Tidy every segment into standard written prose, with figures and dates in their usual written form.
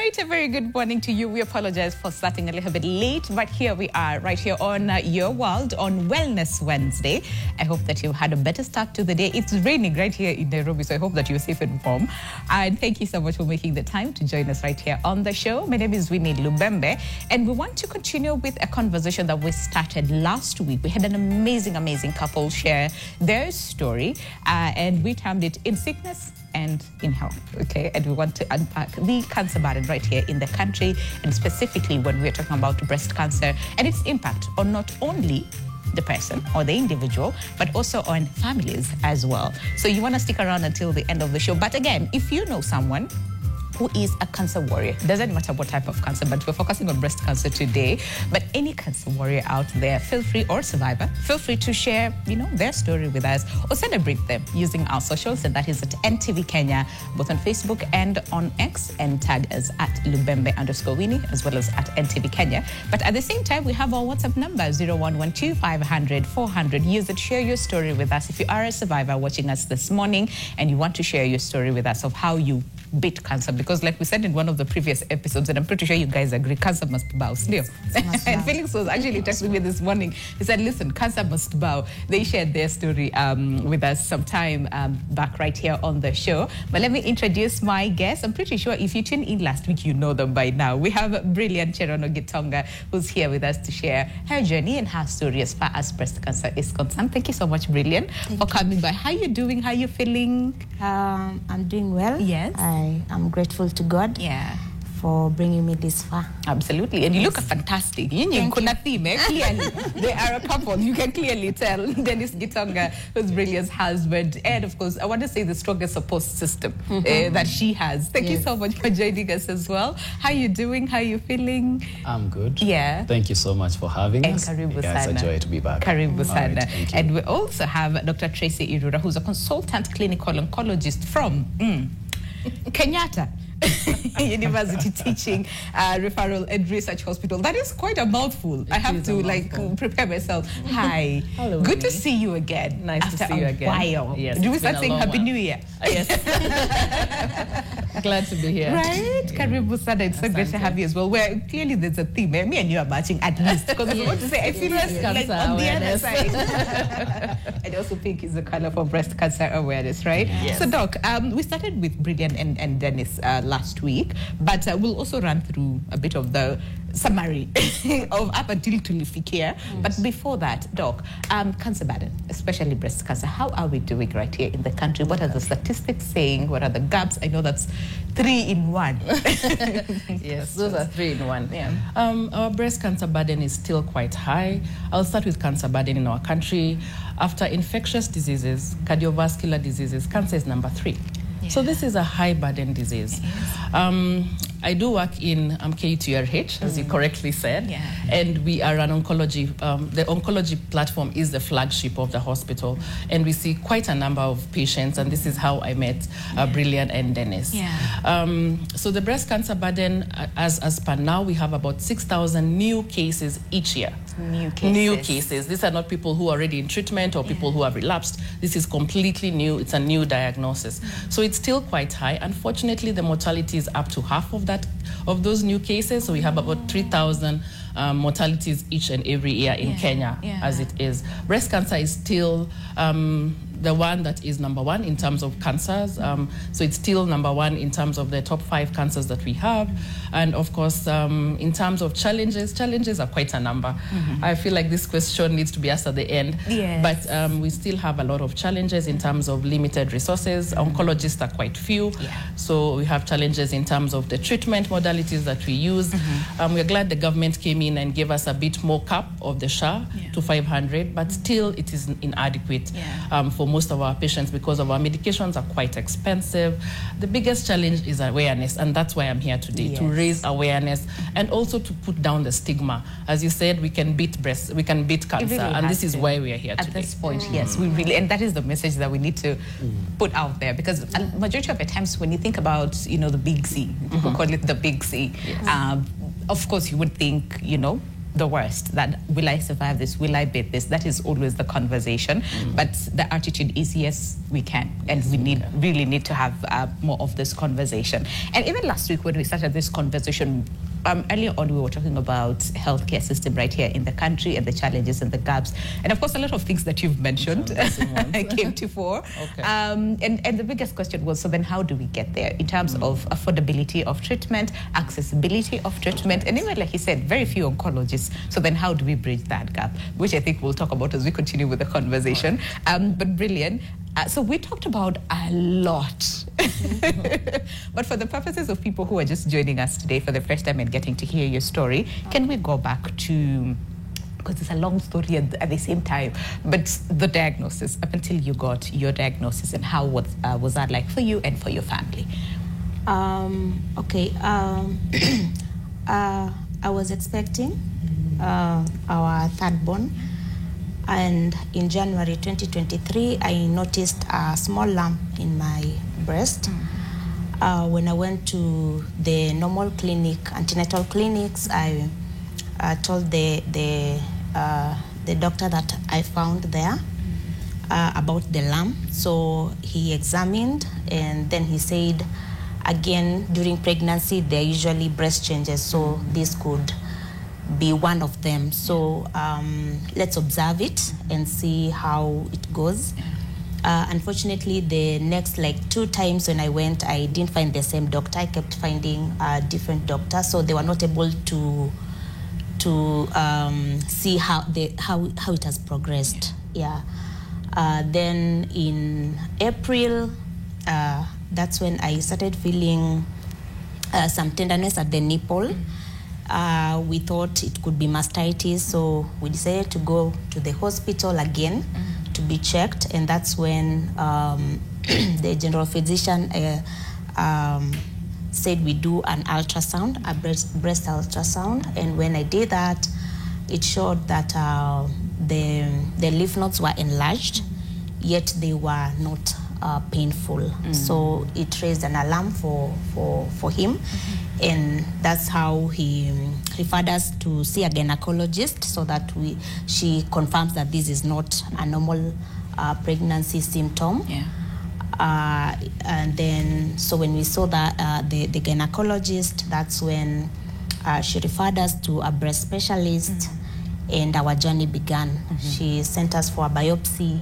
right, a very good morning to you. We apologize for starting a little bit late, but here we are, right here on Your World on Wellness Wednesday. I hope that you've had a better start to the day. It's raining right here in Nairobi, so I hope that you're safe and warm. And thank you so much for making the time to join us right here on the show. My name is Winnie Lubembe, and we want to continue with a conversation that we started last week. We had an amazing couple share their story, and we termed it In Sickness and in Health, okay? And we want to unpack the cancer burden right here in the country, and specifically when we're talking about breast cancer and its impact on not only the person or the individual, but also on families as well. So you want to stick around until the end of the show. But again, if you know someone who is a cancer warrior, doesn't matter what type of cancer, but we're focusing on breast cancer today. But any cancer warrior out there, feel free, or survivor, feel free to share, their story with us or celebrate them using our socials, and that is at NTV Kenya, both on Facebook and on X, and tag us at Lubembe_Winnie, as well as at NTV Kenya. But at the same time, we have our WhatsApp number, 0112 500 400. Use it, share your story with us. If you are a survivor watching us this morning and you want to share your story with us of how you beat cancer, because like we said in one of the previous episodes, and I'm pretty sure you guys agree, cancer must bow still. And Felix was actually texting me this morning. He said, listen, cancer must bow. They shared their story with us some time back right here on the show. But let me introduce my guests. I'm pretty sure if you tuned in last week, you know them by now. We have Brilliant and Gitonga, who's here with us to share her journey and her story as far as breast cancer is concerned. Thank you so much, Brilliant, for coming by. How are you doing? How are you feeling? I'm doing well. Yes. I'm grateful to God for bringing me this far. Absolutely. And you look fantastic. Clearly, they are a couple. You can clearly tell. Dennis Gitonga, who's Brilliant's husband. And of course, I want to say the strongest support system that she has. Thank you so much for joining us as well. How are you doing? How are you feeling? I'm good. Yeah. Thank you so much for having us. Karibu Guys, sana. a joy to be back. Karibu sana. Right, thank you. And we also have Dr. Tracy Irura, who's a consultant clinical oncologist from Kenyatta University Teaching, Referral and Research Hospital. That is quite a mouthful. I have to prepare myself. Hi. Hello. Good to see you again. Nice to see you again. While. Yes. Do we start saying Happy New Year? Yes. Glad to be here. Right? Karibu sana. It's so great to have you as well. Where clearly there's a theme. Me and you are matching at least. Because I want to say I feel like on the other side. I also think it's the color for breast cancer awareness, right? Yes. So Doc, we started with Brilliant and Dennis last week, but we'll also run through a bit of the summary of up until here. But before that, Doc, cancer burden, especially breast cancer, how are we doing right here in the country? What are the statistics saying? What are the gaps? I know that's 3 in 1. Yes, those are 3 in 1. Yeah. Our breast cancer burden is still quite high. I'll start with cancer burden in our country. After infectious diseases, cardiovascular diseases, cancer is number 3. Yeah. So this is a high burden disease. I do work in KUTRH, as you correctly said, and we are an oncology, the oncology platform is the flagship of the hospital, and we see quite a number of patients, and this is how I met Brilliant and Dennis. So the breast cancer burden, as per now, we have about 6,000 new cases each year. New cases. These are not people who are already in treatment or people who have relapsed. This is completely new. It's a new diagnosis. So it's still quite high. Unfortunately, the mortality is up to half of those new cases. So we have about 3,000 mortalities each and every year in Kenya, as it is. Breast cancer is still the one that is number 1 in terms of cancers. So it's still number 1 in terms of the top 5 cancers that we have. And of course, in terms of challenges are quite a number. I feel like this question needs to be asked at the end. But we still have a lot of challenges in terms of limited resources. Oncologists are quite few. So we have challenges in terms of the treatment modalities that we use. We're glad the government came in and gave us a bit more cap of the SHA to 500, but still it is inadequate for most of our patients because of our medications are quite expensive. The biggest challenge is awareness, and that's why I'm here today, to raise awareness and also to put down the stigma. As you said, we can beat cancer, really, and this is why we are here today. At this point, yes, we really, and that is the message that we need to put out there, because majority of the times when you think about, the big C, people call it the big C, of course you would think, the worst, that will I survive this, will I beat this? That is always the conversation. But the attitude is, yes, we can, and we really need to have more of this conversation. And even last week when we started this conversation, earlier on we were talking about healthcare system right here in the country and the challenges and the gaps, and of course a lot of things that you've mentioned came to fore. Okay. And the biggest question was, so then how do we get there in terms of affordability of treatment, accessibility of treatment, and even like you said, very few oncologists. So then how do we bridge that gap, which I think we'll talk about as we continue with the conversation. But Brilliant, so we talked about a lot. But for the purposes of people who are just joining us today for the first time and getting to hear your story, can we go back to, because it's a long story at the same time, but the diagnosis, up until you got your diagnosis, and how was that like for you and for your family? Okay. I was expecting our third born, and in January 2023, I noticed a small lump in my breast. When I went to the normal clinic, antenatal clinics, I told the doctor that I found there about the lump. So he examined, and then he said, again, during pregnancy, there are usually breast changes, so this could be one of them. So let's observe it and see how it goes. Unfortunately, the next 2 times when I went, I didn't find the same doctor. I kept finding a different doctor, so they were not able to see how it has progressed. Yeah. Then in April, that's when I started feeling some tenderness at the nipple. We thought it could be mastitis, so we decided to go to the hospital again to be checked, and that's when the general physician said we do an ultrasound, a breast ultrasound, and when I did that, it showed that the lymph nodes were enlarged, yet they were not painful. So it raised an alarm for him, and that's how he referred us to see a gynecologist, so that she confirms that this is not a normal pregnancy symptom. And then, so when we saw that the gynecologist, that's when she referred us to a breast specialist, and our journey began. She sent us for a biopsy,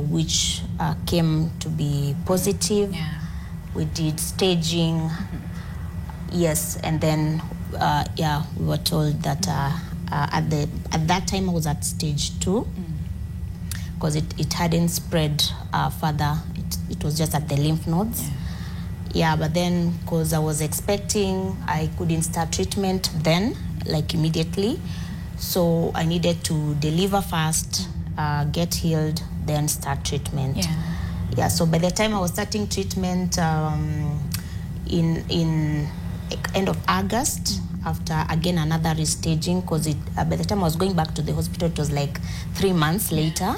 which came to be positive. We did staging. Yes, and then we were told that at that time I was at stage 2, because it hadn't spread further. It was just at the lymph nodes. But then, because I was expecting, I couldn't start treatment then, immediately. So I needed to deliver first, get healed, then start treatment. So by the time I was starting treatment in end of August, after again another restaging, because by the time I was going back to the hospital, it was 3 months later.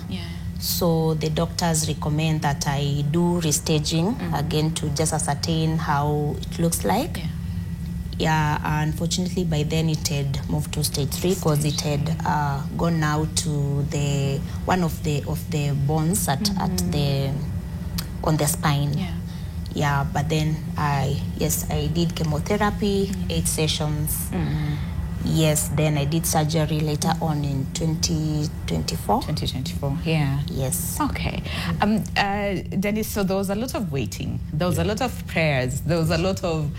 So the doctors recommend that I do restaging again to just ascertain how it looks like. Unfortunately by then it had moved to stage 3, because it had gone now to the one of the bones at on the spine. But then I did chemotherapy, 8 sessions. Yes, then I did surgery later on in 2024. 2024, Yes. Okay. Dennis, so there was a lot of waiting. There was a lot of prayers. There was a lot of,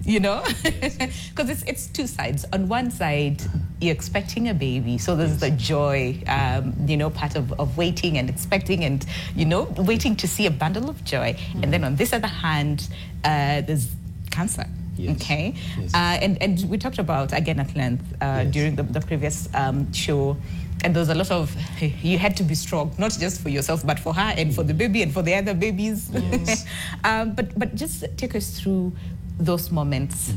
because it's 2 sides. On one side, you're expecting a baby, so there's the joy, part of waiting and expecting and, waiting to see a bundle of joy. And then on this other hand, there's cancer. Okay. And we talked about, again, at length during the previous show, and there was a lot of, you had to be strong, not just for yourself, but for her and for the baby and for the other babies. But just take us through those moments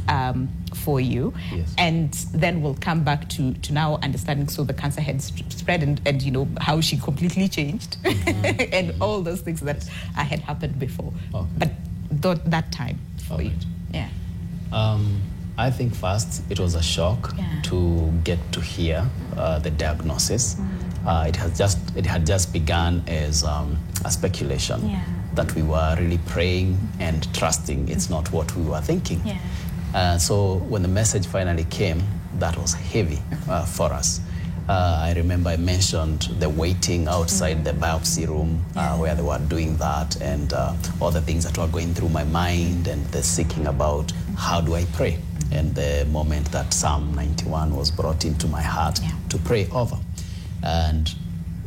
for you, and then we'll come back to now understanding, so the cancer had spread and how she completely changed and all those things that had happened before. But that time for you. I think first it was a shock to get to hear the diagnosis, it had just begun as a speculation that we were really praying and trusting it's not what we were thinking. So when the message finally came, that was heavy for us. I remember I mentioned the waiting outside the biopsy room where they were doing that, and all the things that were going through my mind, and the seeking about how do I pray, and the moment that Psalm 91 was brought into my heart to pray over. And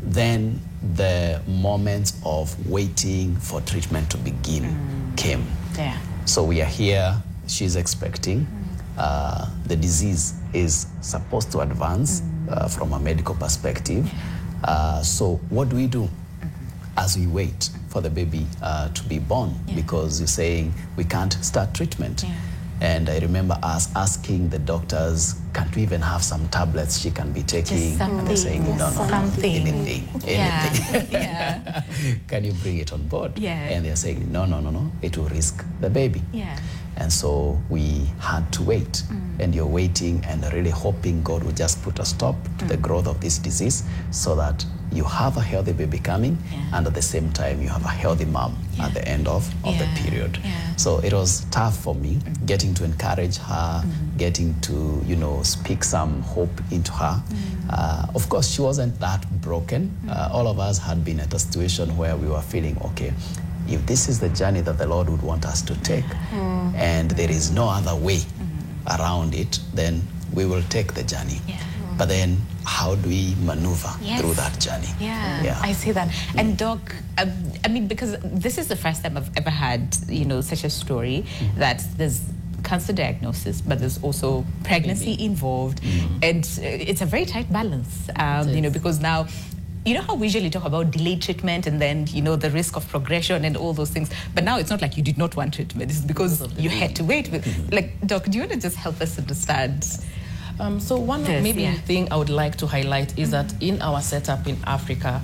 then the moments of waiting for treatment to begin came. So we are here, she's expecting. The disease is supposed to advance from a medical perspective. So what do we do as we wait for the baby to be born? Because you're saying we can't start treatment. And I remember us asking the doctors, can't we even have some tablets she can be taking? And they're saying, no, anything. Can you bring it on board? And they're saying, no, it will risk the baby. And so we had to wait. And you're waiting and really hoping God will just put a stop to the growth of this disease so that you have a healthy baby coming, and at the same time you have a healthy mom at the end of the period. So it was tough for me getting to encourage her, getting to, speak some hope into her. Of course, she wasn't that broken. All of us had been at a situation where we were feeling, okay, if this is the journey that the Lord would want us to take, and there is no other way around it, then we will take the journey. But then how do we maneuver through that journey? I see that. And Doc, I mean, because this is the first time I've ever had, such a story that there's cancer diagnosis, but there's also pregnancy involved. And it's a very tight balance, because now, you know how we usually talk about delayed treatment and then, the risk of progression and all those things. But now it's not like you did not want treatment. It's because you had to wait. Like, Doc, do you want to just help us understand? So one thing I would like to highlight is that in our setup in Africa,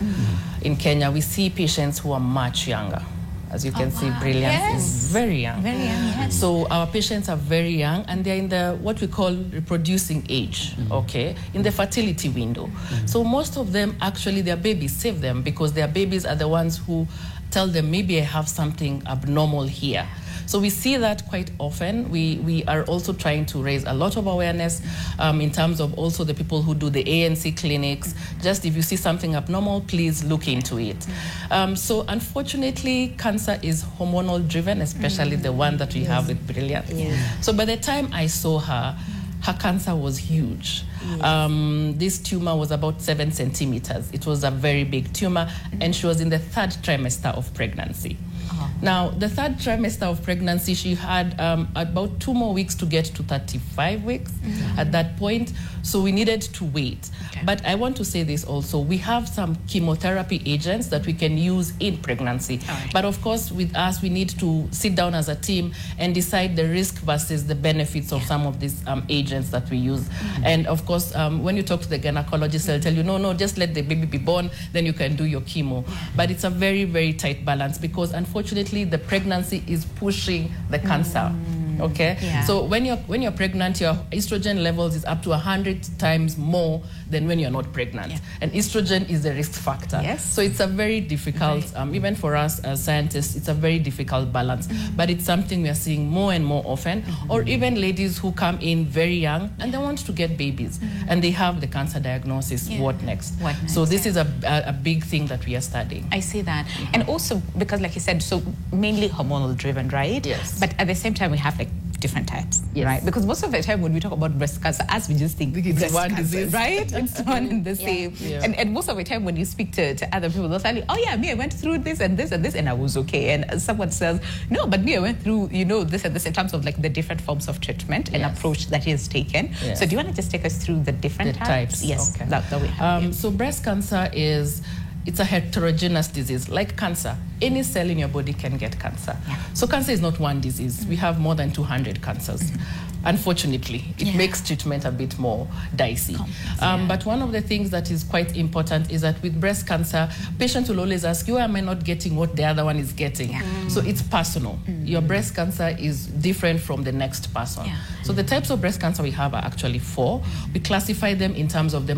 in Kenya, we see patients who are much younger. As you can see, Brilliant is very young. Very young, So our patients are very young, and they're in the what we call reproducing age, in the fertility window. So most of them, actually, their babies save them because their babies are the ones who tell them, maybe I have something abnormal here. So we see that quite often. We are also trying to raise a lot of awareness in terms of also the people who do the ANC clinics. Just if you see something abnormal, please look into it. So unfortunately, cancer is hormonal driven, especially the one that we have with Brilliant. So by the time I saw her, her cancer was huge. This tumor was about 7 centimeters. It was a very big tumor, and she was in the 3rd trimester of pregnancy. Now, the 3rd trimester of pregnancy, she had about 2 more weeks to get to 35 weeks at that point. So we needed to wait. But I want to say this also. We have some chemotherapy agents that we can use in pregnancy. But of course, with us, we need to sit down as a team and decide the risk versus the benefits of some of these agents that we use. And of course, when you talk to the gynecologist, they'll tell you, no, just let the baby be born, then you can do your chemo. But it's a very, very tight balance because unfortunately, the pregnancy is pushing the cancer. So when you're pregnant, your estrogen levels is up to 100 times more than when you're not pregnant. And estrogen is a risk factor. So it's a very difficult, even for us as scientists, it's a very difficult balance. But it's something we are seeing more and more often. Or even ladies who come in very young and they want to get babies and they have the cancer diagnosis. What next? So this is a big thing that we are studying. I see that. And also because, like you said, so mainly hormonal driven, right? But at the same time, we have like different types, right? Because most of the time when we talk about breast cancer, as we just think it's one disease, right? It's one and the same. And most of the time when you speak to other people, they'll tell you, oh yeah, me, I went through this and this and this and I was okay. And someone says, no, but me, I went through, this and this in terms of like the different forms of treatment and approach that is taken. So do you want to just take us through the different types? Yes, that we have. So breast cancer it's a heterogeneous disease, like cancer. Any cell in your body can get cancer. So cancer is not one disease. We have more than 200 cancers. Unfortunately, it makes treatment a bit more dicey. But one of the things that is quite important is that with breast cancer, patients will always ask you, why am I not getting what the other one is getting? So it's personal. Your breast cancer is different from the next person. So the types of breast cancer we have are actually 4. We classify them in terms of the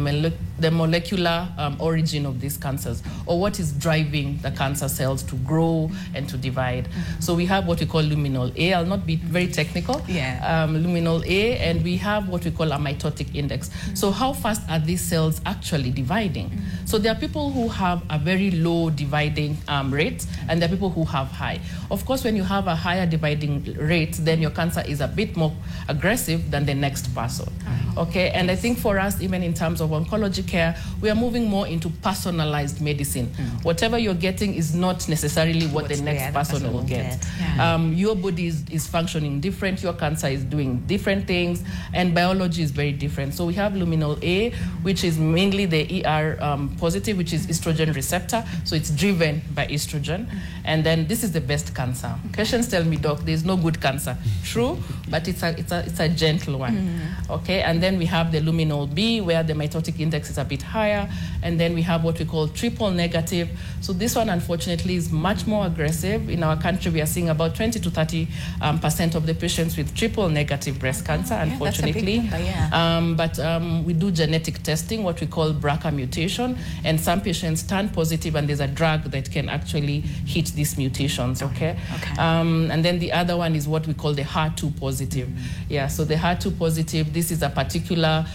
the molecular origin of these cancers, or what is driving the cancer cells to grow and to divide. So we have what we call luminol A. I'll not be very technical. Luminol A, and we have what we call a mitotic index. So how fast are these cells actually dividing? So there are people who have a very low dividing rate, and there are people who have high. Of course, when you have a higher dividing rate, then your cancer is a bit more aggressive than the next person. Okay, and I think for us, even in terms of oncology care, we are moving more into personalized medicine. Whatever you're getting is not necessarily what the next person will get. Your body is functioning different, your cancer is doing different things, and biology is very different. So we have luminol A, which is mainly the ER positive, which is estrogen receptor. So it's driven by estrogen. And then this is the best cancer. Patients tell me, doc, there's no good cancer. True, but it's a gentle one. Okay, and then we have the luminol B, where the mitotic index is a bit higher, and then we have what we call triple negative. So this one, unfortunately, is much more aggressive. In our country, we are seeing about 20 to 30% of the patients with triple negative breast cancer, unfortunately. But we do genetic testing, what we call BRCA mutation, and some patients turn positive, and there's a drug that can actually hit these mutations, okay? And then the other one is what we call the HER2 positive. So the HER2 positive, this is a particular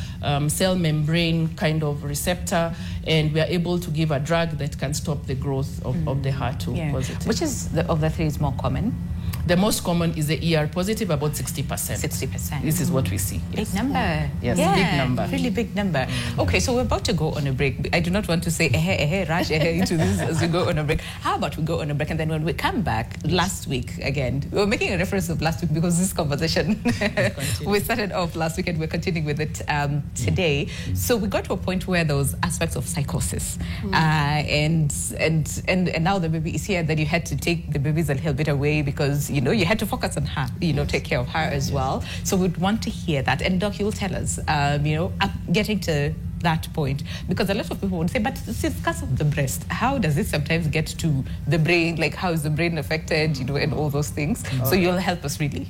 cell membrane kind of receptor, and we are able to give a drug that can stop the growth of the HER2 positive. Which is, of the three, is more common? The most common is the ER positive, about 60%. 60%. This is what we see. Big number. Yes, big number. Really big number. Okay, so we're about to go on a break. I do not want to say rush into this as we go on a break. How about we go on a break, and then when we come back, last week again, we were making a reference of last week because this conversation we started off last week and we're continuing with it today. So we got to a point where there was aspects of psychosis, and now the baby is here. Then you had to take the babies a little bit away because you had to focus on her, take care of her as well. So we'd want to hear that. And Doc, you will tell us, getting to that point, because a lot of people would say, but it's because of the breast. How does it sometimes get to the brain? Like, how is the brain affected, and all those things? So you'll help us really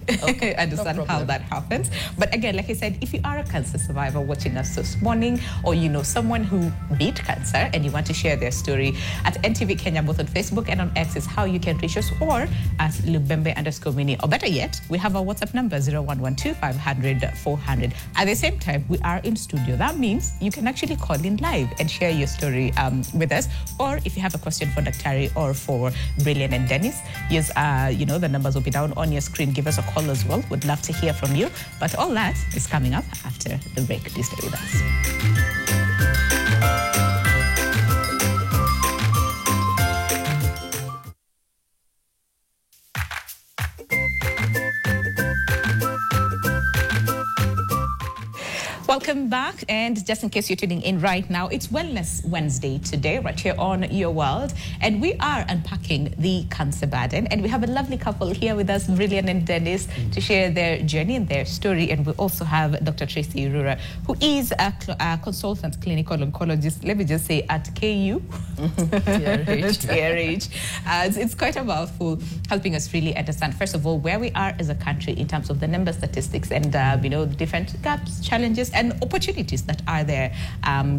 understand how that happens. But again, like I said, if you are a cancer survivor watching us this morning, or someone who beat cancer and you want to share their story, at NTV Kenya, both on Facebook and on X is how you can reach us, or at Lubembe_Mini. Or better yet, we have our WhatsApp number, 0112 500 400. At the same time, we are in studio. That means you can actually call in live and share your story with us. Or if you have a question for Daktari or for Brillian and Dennis, use, the numbers will be down on your screen. Give us a call as well. We'd love to hear from you. But all that is coming up after the break. Please stay with us. Welcome back, and just in case you're tuning in right now, it's Wellness Wednesday today, right here on Your World, and we are unpacking the cancer burden, and we have a lovely couple here with us, Brillian and Dennis, to share their journey and their story, and we also have Dr. Tracy Urura, who is a consultant clinical oncologist, let me just say, at KU, TRH. It's quite a mouthful, helping us really understand, first of all, where we are as a country in terms of the number statistics and, the different gaps, challenges, and opportunities that are there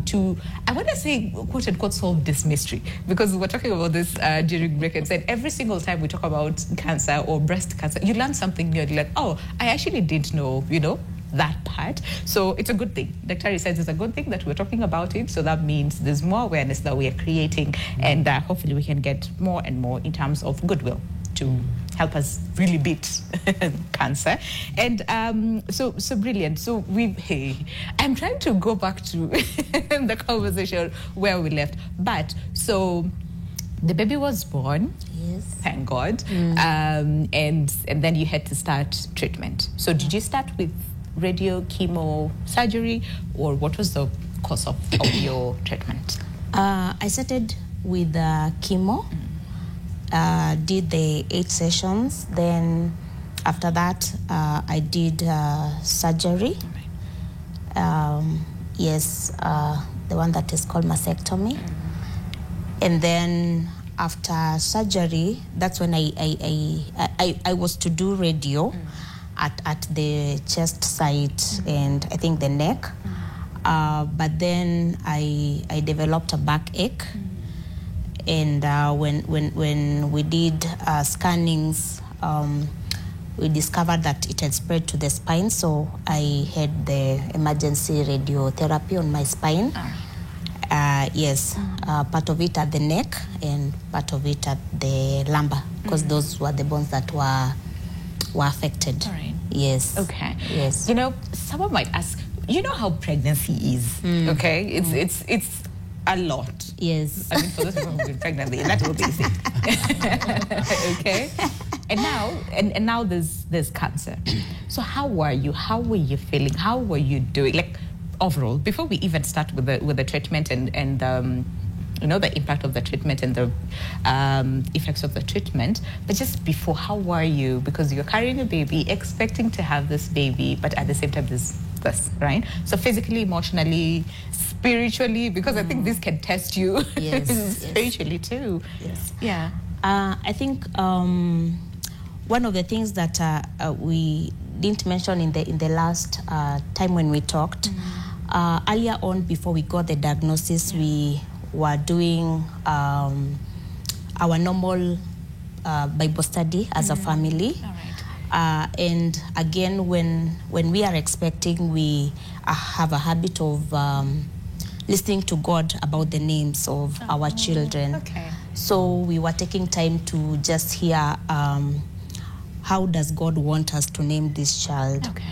to, I want to say, quote unquote, solve this mystery. Because we were talking about this during break and said every single time we talk about cancer or breast cancer, you learn something new. You're like, oh, I actually didn't know, that part. So it's a good thing. Dr. says it's a good thing that we're talking about it. So that means there's more awareness that we are creating, and hopefully we can get more and more in terms of goodwill to help us really beat cancer. And so brilliant. So I'm trying to go back to the conversation where we left. But so the baby was born. Yes. Thank God. And then you had to start treatment. So did you start with radio, chemo, surgery, or what was the course of your treatment? I started with chemo. Did the 8 sessions. Then after that, I did surgery. Yes, the one that is called mastectomy. And then after surgery, that's when I was to do radio at the chest site and I think the neck. But then I developed a backache. And when we did scannings, we discovered that it had spread to the spine, so I had the emergency radiotherapy on my spine. Part of it at the neck and part of it at the lumbar, because those were the bones that were affected. All right. Yes. Okay. Yes. You know, someone might ask, you know how pregnancy is, okay? It's a lot. Yes. I mean, for those people who've been pregnant, that's what they say. Okay? And now there's cancer. So how were you? How were you feeling? How were you doing? Like, overall, before we even start with the treatment and you know, the impact of the treatment and the effects of the treatment, but just before, how were you? Because you're carrying a baby, expecting to have this baby, but at the same time, this, right? So physically, emotionally, spiritually, because I think this can test you spiritually too. Yes. Yeah. I think one of the things that we didn't mention in the last time when we talked, earlier on before we got the diagnosis, we were doing our normal Bible study as a family. All right. And again, when we are expecting, we have a habit of listening to God about the names of our children. Okay. So we were taking time to just hear how does God want us to name this child. Okay.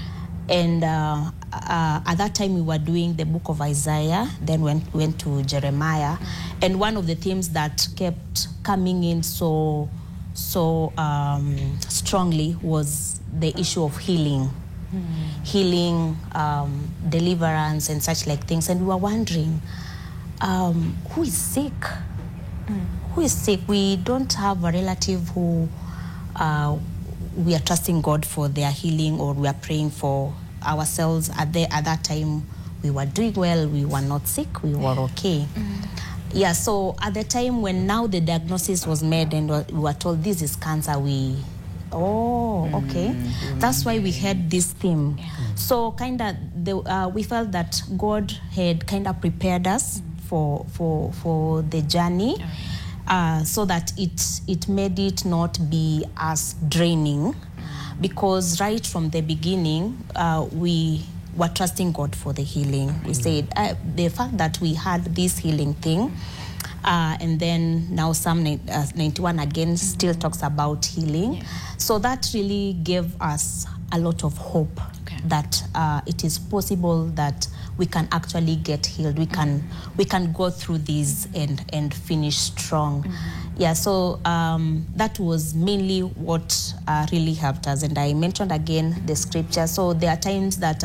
And at that time we were doing the book of Isaiah, then went to Jeremiah. And one of the themes that kept coming in so strongly was the issue of healing. Healing, deliverance and such like things. And we were wondering, who is sick? Who is sick? We don't have a relative who we are trusting God for their healing, or we are praying for ourselves. At that time, we were doing well, we were not sick, we were okay. Yeah, so at the time when now the diagnosis was made and we were told this is cancer, okay. That's why we had this theme. Yeah. So kind of we felt that God had kind of prepared us for the journey. So that it made it not be as draining, because right from the beginning we were trusting God for the healing. We said the fact that we had this healing thing, and then now Psalm 91 again still talks about healing. So that really gave us a lot of hope that it is possible that we can actually get healed. We can go through this and finish strong. Yeah, so that was mainly what really helped us. And I mentioned again the scripture. So there are times that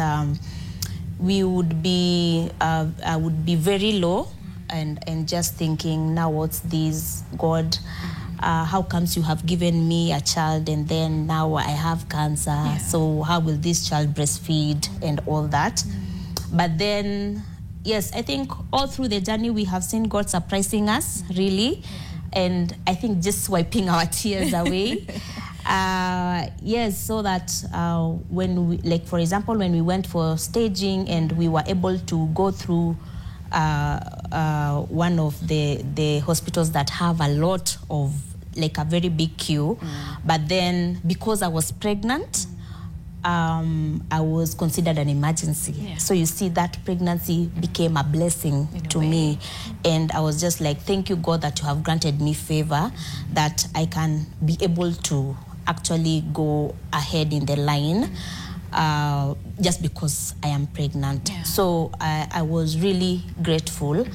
we would be I would be very low and just thinking, now what's this, God? How comes you have given me a child and then now I have cancer? So how will this child breastfeed and all that? But then, yes, I think all through the journey we have seen God surprising us, really. And I think just wiping our tears away. Yes, so that when we, like for example, when we went for staging and we were able to go through one of the hospitals that have a lot of, like a very big queue, but then because I was pregnant, I was considered an emergency. So you see, that pregnancy became a blessing to me. And I was just like, thank you, God, that you have granted me favor, that I can be able to actually go ahead in the line just because I am pregnant. So I was really grateful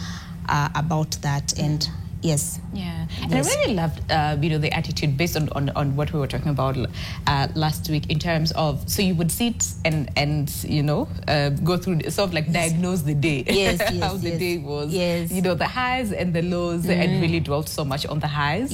about that. And yes. Yeah. And I really loved, the attitude based on what we were talking about last week in terms of, so you would sit and go through, sort of like diagnose the day. How the day was. The highs and the lows, and really dwelt so much on the highs,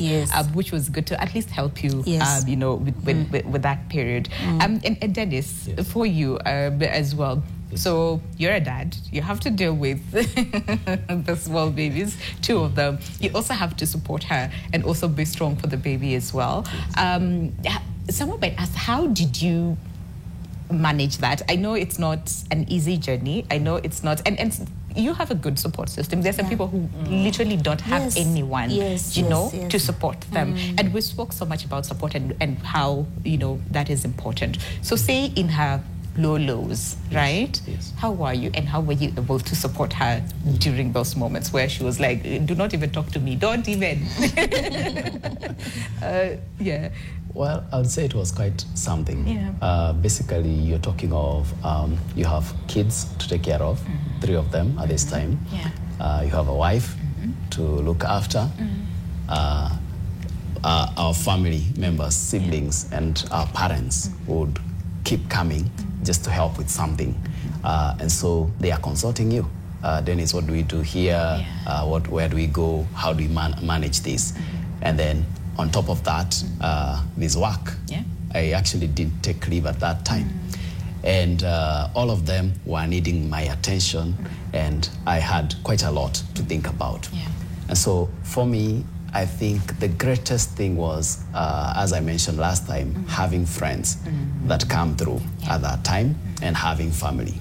which was good to at least help you, with that period. And Dennis, for you as well. So you're a dad, you have to deal with the small babies, 2 of them. You also have to support her and also be strong for the baby as well. Someone might ask, how did you manage that? I know it's not an easy journey. I know it's not, and you have a good support system. There's some people who literally don't have anyone, to support them. And we spoke so much about support and how, that is important. So say in her lows, right? Yes. How were you, and how were you able to support her during those moments where she was like, do not even talk to me, don't even. Well, I would say it was quite something. Basically, you're talking of, you have kids to take care of, 3 of them at this time. You have a wife to look after, our family members, siblings, and our parents would keep coming just to help with something. And so they are consulting you. Dennis, what do we do here? Where do we go? How do we manage this? And then on top of that, this work. I actually didn't take leave at that time. And all of them were needing my attention, and I had quite a lot to think about. And so for me, I think the greatest thing was, as I mentioned last time, having friends that come through at that time, and having family.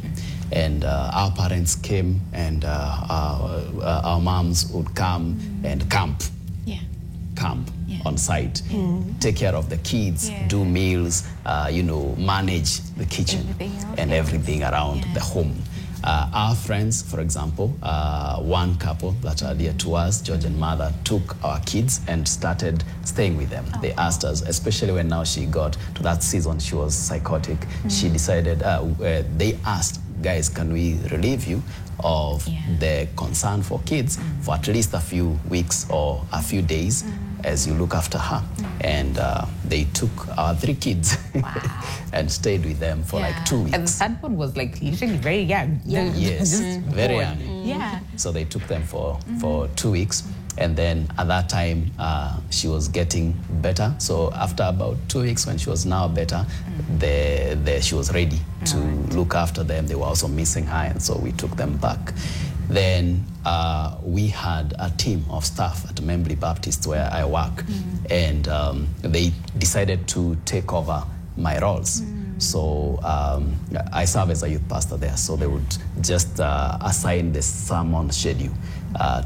And our parents came, and our moms would come and camp on site, take care of the kids, do meals, manage the kitchen and everything around the home. Our friends, for example, one couple that are dear to us, George and Mother, took our kids and started staying with them. They asked us, especially when now she got to that season, she was psychotic. She decided, they asked, guys, can we relieve you of the concern for kids for at least a few weeks or a few days as you look after her? And they took our 3 kids and stayed with them for like 2 weeks. And the third one was like literally very young. Yes, very young. So they took them for 2 weeks. And then at that time, she was getting better. So after about 2 weeks, when she was now better, she was ready to look after them. They were also missing her, and so we took them back. Then we had a team of staff at Membly Baptist where I work, and they decided to take over my roles. So I serve as a youth pastor there, so they would just assign the sermon schedule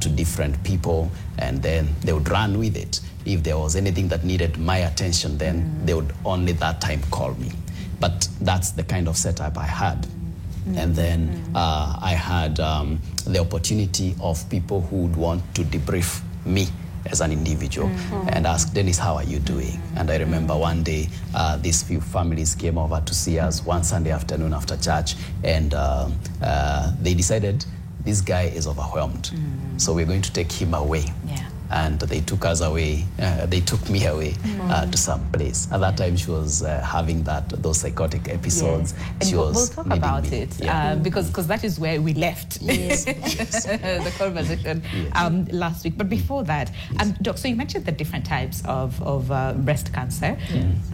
to different people, and then they would run with it. If there was anything that needed my attention, then they would only that time call me. But that's the kind of setup I had. And then I had the opportunity of people who would want to debrief me as an individual and ask, Dennis, how are you doing? And I remember one day, these few families came over to see us one Sunday afternoon after church, and they decided this guy is overwhelmed, so we're going to take him away. And they took us away, they took me away to some place. At that time, she was having those psychotic episodes. And we'll talk about it, because that is where we left the conversation last week. But before that, Doc, so you mentioned the different types of breast cancer.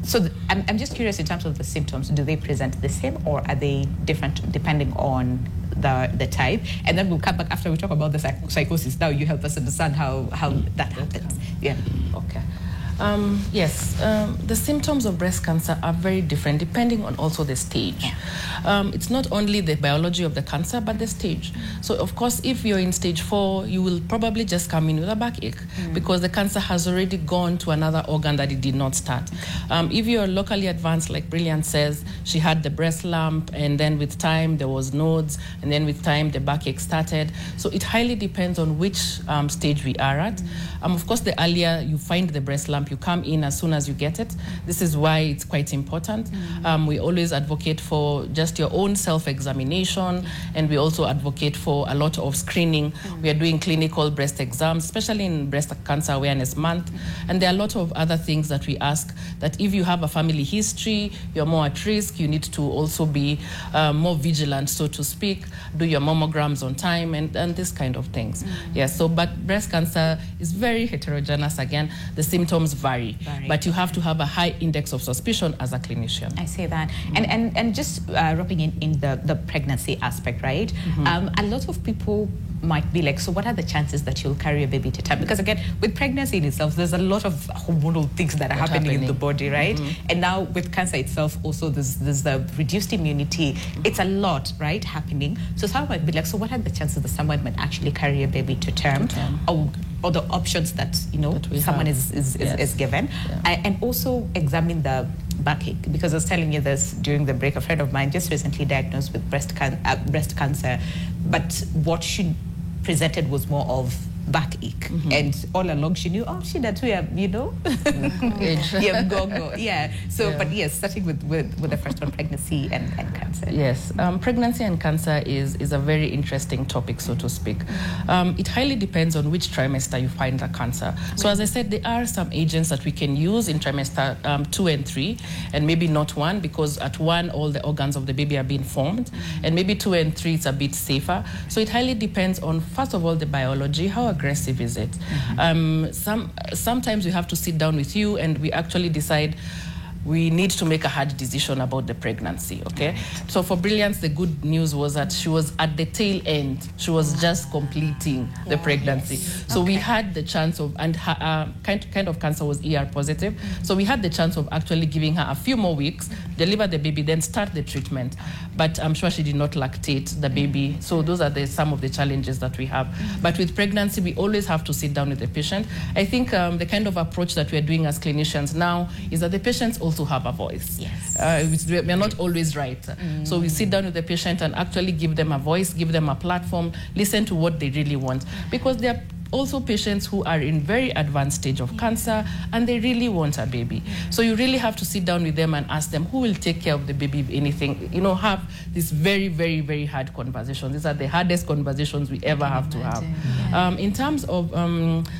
So I'm just curious in terms of the symptoms, do they present the same, or are they different depending on the type? And then we'll come back after we talk about the psychosis. Now you help us understand how that happens. Okay. Yes, the symptoms of breast cancer are very different depending on also the stage. It's not only the biology of the cancer, but the stage. So, of course, if you're in stage 4, you will probably just come in with a backache because the cancer has already gone to another organ that it did not start. If you're locally advanced, like Brilliant says, she had the breast lump, and then with time there was nodes, and then with time the backache started. So it highly depends on which stage we are at. Of course, the earlier you find the breast lump, you come in as soon as you get it. This is why it's quite important. We always advocate for just your own self-examination, and we also advocate for a lot of screening. We are doing clinical breast exams, especially in Breast Cancer Awareness Month. And there are a lot of other things that we ask, that if you have a family history, you're more at risk, you need to also be more vigilant, so to speak, do your mammograms on time, and this kind of things. But breast cancer is very heterogeneous. Again, the symptoms vary, but you have to have a high index of suspicion as a clinician. I say that. And just wrapping in the pregnancy aspect, right? A lot of people might be like, so what are the chances that you'll carry a baby to term? Because again, with pregnancy in itself, there's a lot of hormonal things that are happening in the body, right? And now with cancer itself, also there's the reduced immunity. It's a lot, right, happening. So someone might be like, so what are the chances that someone might actually carry a baby to term? Or the options that, you know, that someone is given. And also examine the backache, because I was telling you this during the break. A friend of mine just recently diagnosed with breast cancer, but what she presented was more of backache, and all along she knew, that we are, you know, So, but yes, starting with the first one, pregnancy and cancer. Yes, pregnancy and cancer is a very interesting topic, so to speak. It highly depends on which trimester you find the cancer. So as I said, there are some agents that we can use in trimester 2 and 3, and maybe not 1, because at 1 all the organs of the baby are being formed, and maybe 2 and 3 it's a bit safer. So it highly depends on, first of all, the biology. How aggressive is it? Sometimes we have to sit down with you and we actually decide we need to make a hard decision about the pregnancy, okay? So for Brilliance, the good news was that she was at the tail end. She was just completing the pregnancy. So we had the chance of, and her kind of cancer was ER positive. So we had the chance of actually giving her a few more weeks, deliver the baby, then start the treatment. But I'm sure she did not lactate the baby. So those are some of the challenges that we have. But with pregnancy, we always have to sit down with the patient. I think the kind of approach that we're doing as clinicians now is that the patients also have a voice. Yes. We're not always right. So we sit down with the patient and actually give them a voice, give them a platform, listen to what they really want. Because there are also patients who are in very advanced stage of cancer and they really want a baby. So you really have to sit down with them and ask them who will take care of the baby if anything. You know, have this very, very, very hard conversation. These are the hardest conversations we ever have to have. In terms of,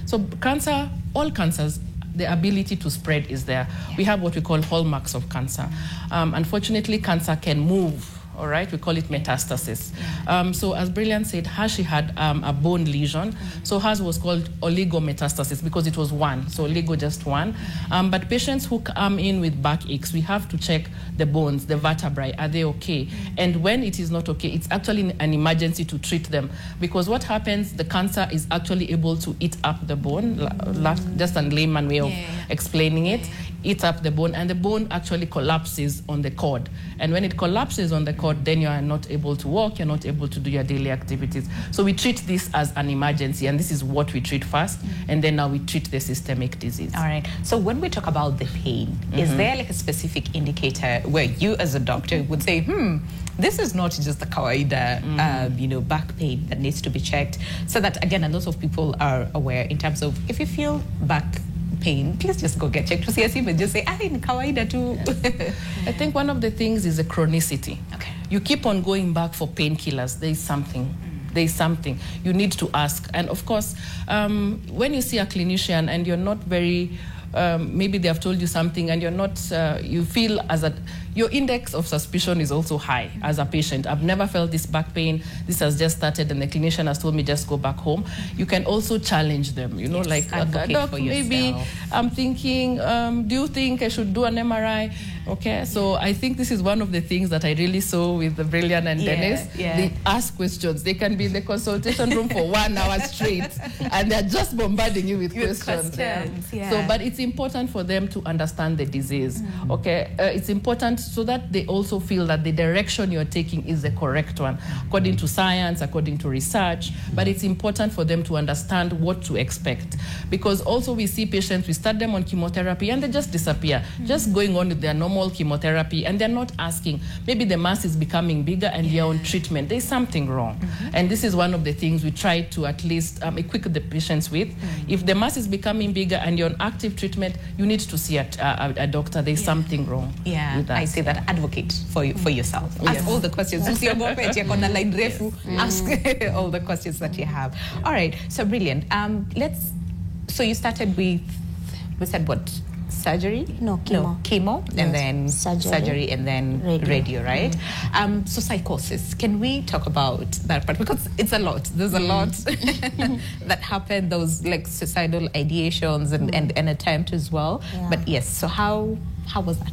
so cancer, all cancers, the ability to spread is there. We have what we call hallmarks of cancer. Unfortunately, cancer can move. All right, we call it metastasis. So as Brilliant said, she had a bone lesion. So hers was called oligometastasis because it was one. So oligo, just one. But patients who come in with backaches, we have to check the bones, the vertebrae, are they okay? And when it is not okay, it's actually an emergency to treat them. Because what happens, the cancer is actually able to eat up the bone, just a layman way of explaining it. Eat up the bone, and the bone actually collapses on the cord. And when it collapses on the cord, then you are not able to walk, you're not able to do your daily activities. So we treat this as an emergency, and this is what we treat first, and then now we treat the systemic disease. All right. So when we talk about the pain, is there like a specific indicator where you as a doctor would say, this is not just the kawaida, you know, back pain that needs to be checked, so that, again, a lot of people are aware in terms of if you feel back pain, please just go get checked to see and just say, in kawaida too. I think one of the things is the chronicity. Okay. You keep on going back for painkillers. There is something. There is something. You need to ask. And of course, when you see a clinician and you're not very, maybe they have told you something and you're not, you feel your index of suspicion is also high as a patient. I've never felt this back pain. This has just started and the clinician has told me just go back home. You can also challenge them, you know, like, doc, maybe I'm thinking, do you think I should do an MRI? Okay, so I think this is one of the things that I really saw with the Brilliant and Dennis. They ask questions. They can be in the consultation room for 1 hour straight and they're just bombarding you with questions. So, but it's important for them to understand the disease. Okay, it's important so that they also feel that the direction you're taking is the correct one, according to science, according to research. But it's important for them to understand what to expect. Because also we see patients, we start them on chemotherapy and they just disappear, just going on with their normal chemotherapy, and they're not asking, maybe the mass is becoming bigger and you're on treatment. There's something wrong. And this is one of the things we try to at least equip the patients with. If the mass is becoming bigger and you're on active treatment, you need to see a doctor. There's something wrong with that. I say that, advocate for yourself. Ask all the questions. Ask all the questions that you have. All right, so Brilliant. So you started with, we said what? Surgery? No, chemo, and then surgery, and then radio, right? So psychosis. Can we talk about that part? Because it's a lot. There's a lot that happened. Those like suicidal ideations and attempt as well. But yes, so how was that?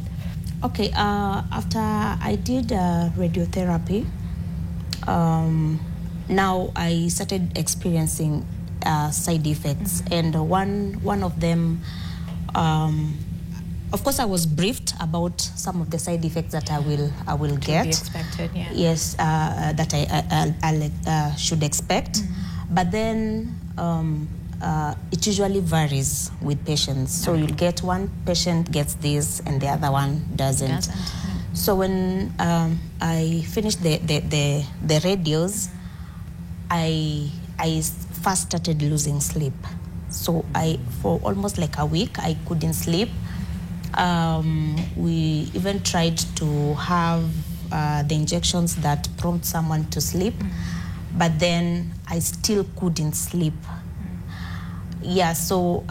Okay, after I did radiotherapy, now I started experiencing side effects, and one of them, of course, I was briefed about some of the side effects that I will get. To be expected, yeah. Yes, that I should expect, but then it usually varies with patients. So you'll get one patient gets this and the other one doesn't. So when I finished the radios, I first started losing sleep. So for almost like a week, I couldn't sleep. We even tried to have the injections that prompt someone to sleep, but then I still couldn't sleep. Yeah, so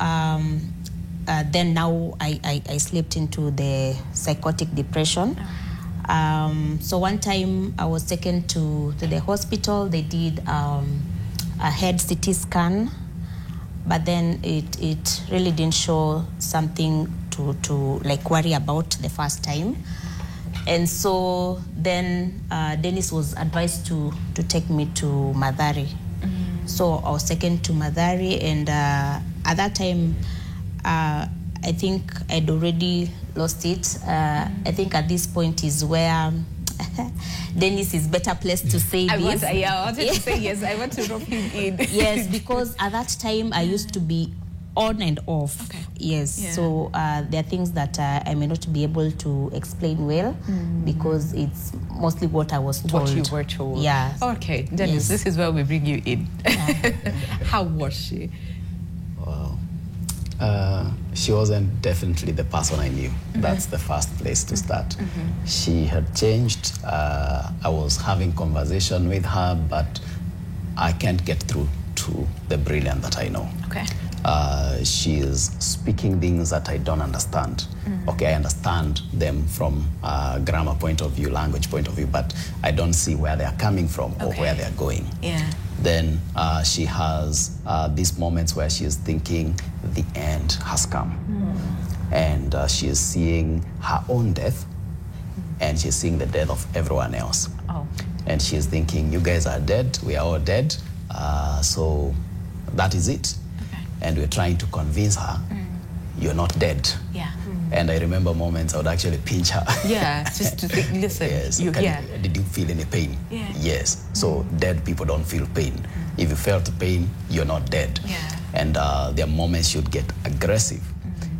then now I slipped into the psychotic depression. So one time I was taken to the hospital. They did a head CT scan, but then it really didn't show something to like worry about the first time. And so then Dennis was advised to take me to Madhari. So I was taken to Madhari, and at that time, I think I'd already lost it. I think at this point is where Dennis is better placed to say this. I wanted to say yes. I want to rope him in. Yes, because at that time I used to be on and off. Okay. Yes. Yeah. So there are things that I may not be able to explain well because it's mostly what I was told. What you were told. Yeah. Okay, Dennis, Yes. this is where we bring you in. How was she? Wow. She wasn't definitely the person I knew. That's the first place to start. She had changed. I was having conversation with her, but I can't get through to the Brilliant that I know. Okay. She is speaking things that I don't understand. Okay, I understand them from grammar point of view, language point of view, but I don't see where they are coming from or where they are going. Yeah. Then she has these moments where she is thinking the end has come. And she is seeing her own death, and she's seeing the death of everyone else. Oh. And she is thinking, you guys are dead, we are all dead, so that is it. Okay. And we're trying to convince her, you're not dead. Yeah. And I remember moments I would actually pinch her. Yeah, just to think, listen. Yes. Did you feel any pain? Yeah. Yes. So dead people don't feel pain. If you felt pain, you're not dead. Yeah. And there are moments you'd get aggressive.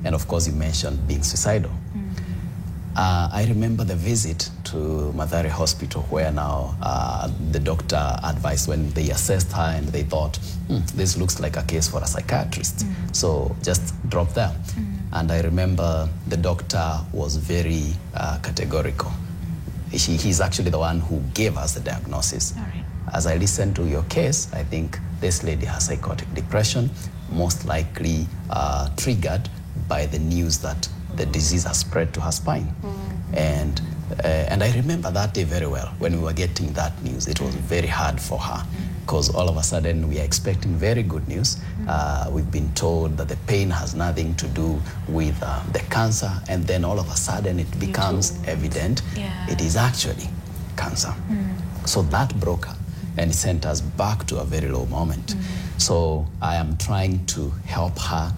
And of course, you mentioned being suicidal. I remember the visit to Madhari Hospital where now the doctor advised when they assessed her and they thought, this looks like a case for a psychiatrist. So just drop there. And I remember the doctor was very categorical. He's actually the one who gave us the diagnosis. All right. As I listened to your case, I think this lady has psychotic depression, most likely triggered by the news that the disease has spread to her spine. And I remember that day very well. When we were getting that news, it was very hard for her because all of a sudden we are expecting very good news. We've been told that the pain has nothing to do with the cancer, and then all of a sudden it becomes evident it is actually cancer. So that broke her and sent us back to a very low moment. So I am trying to help her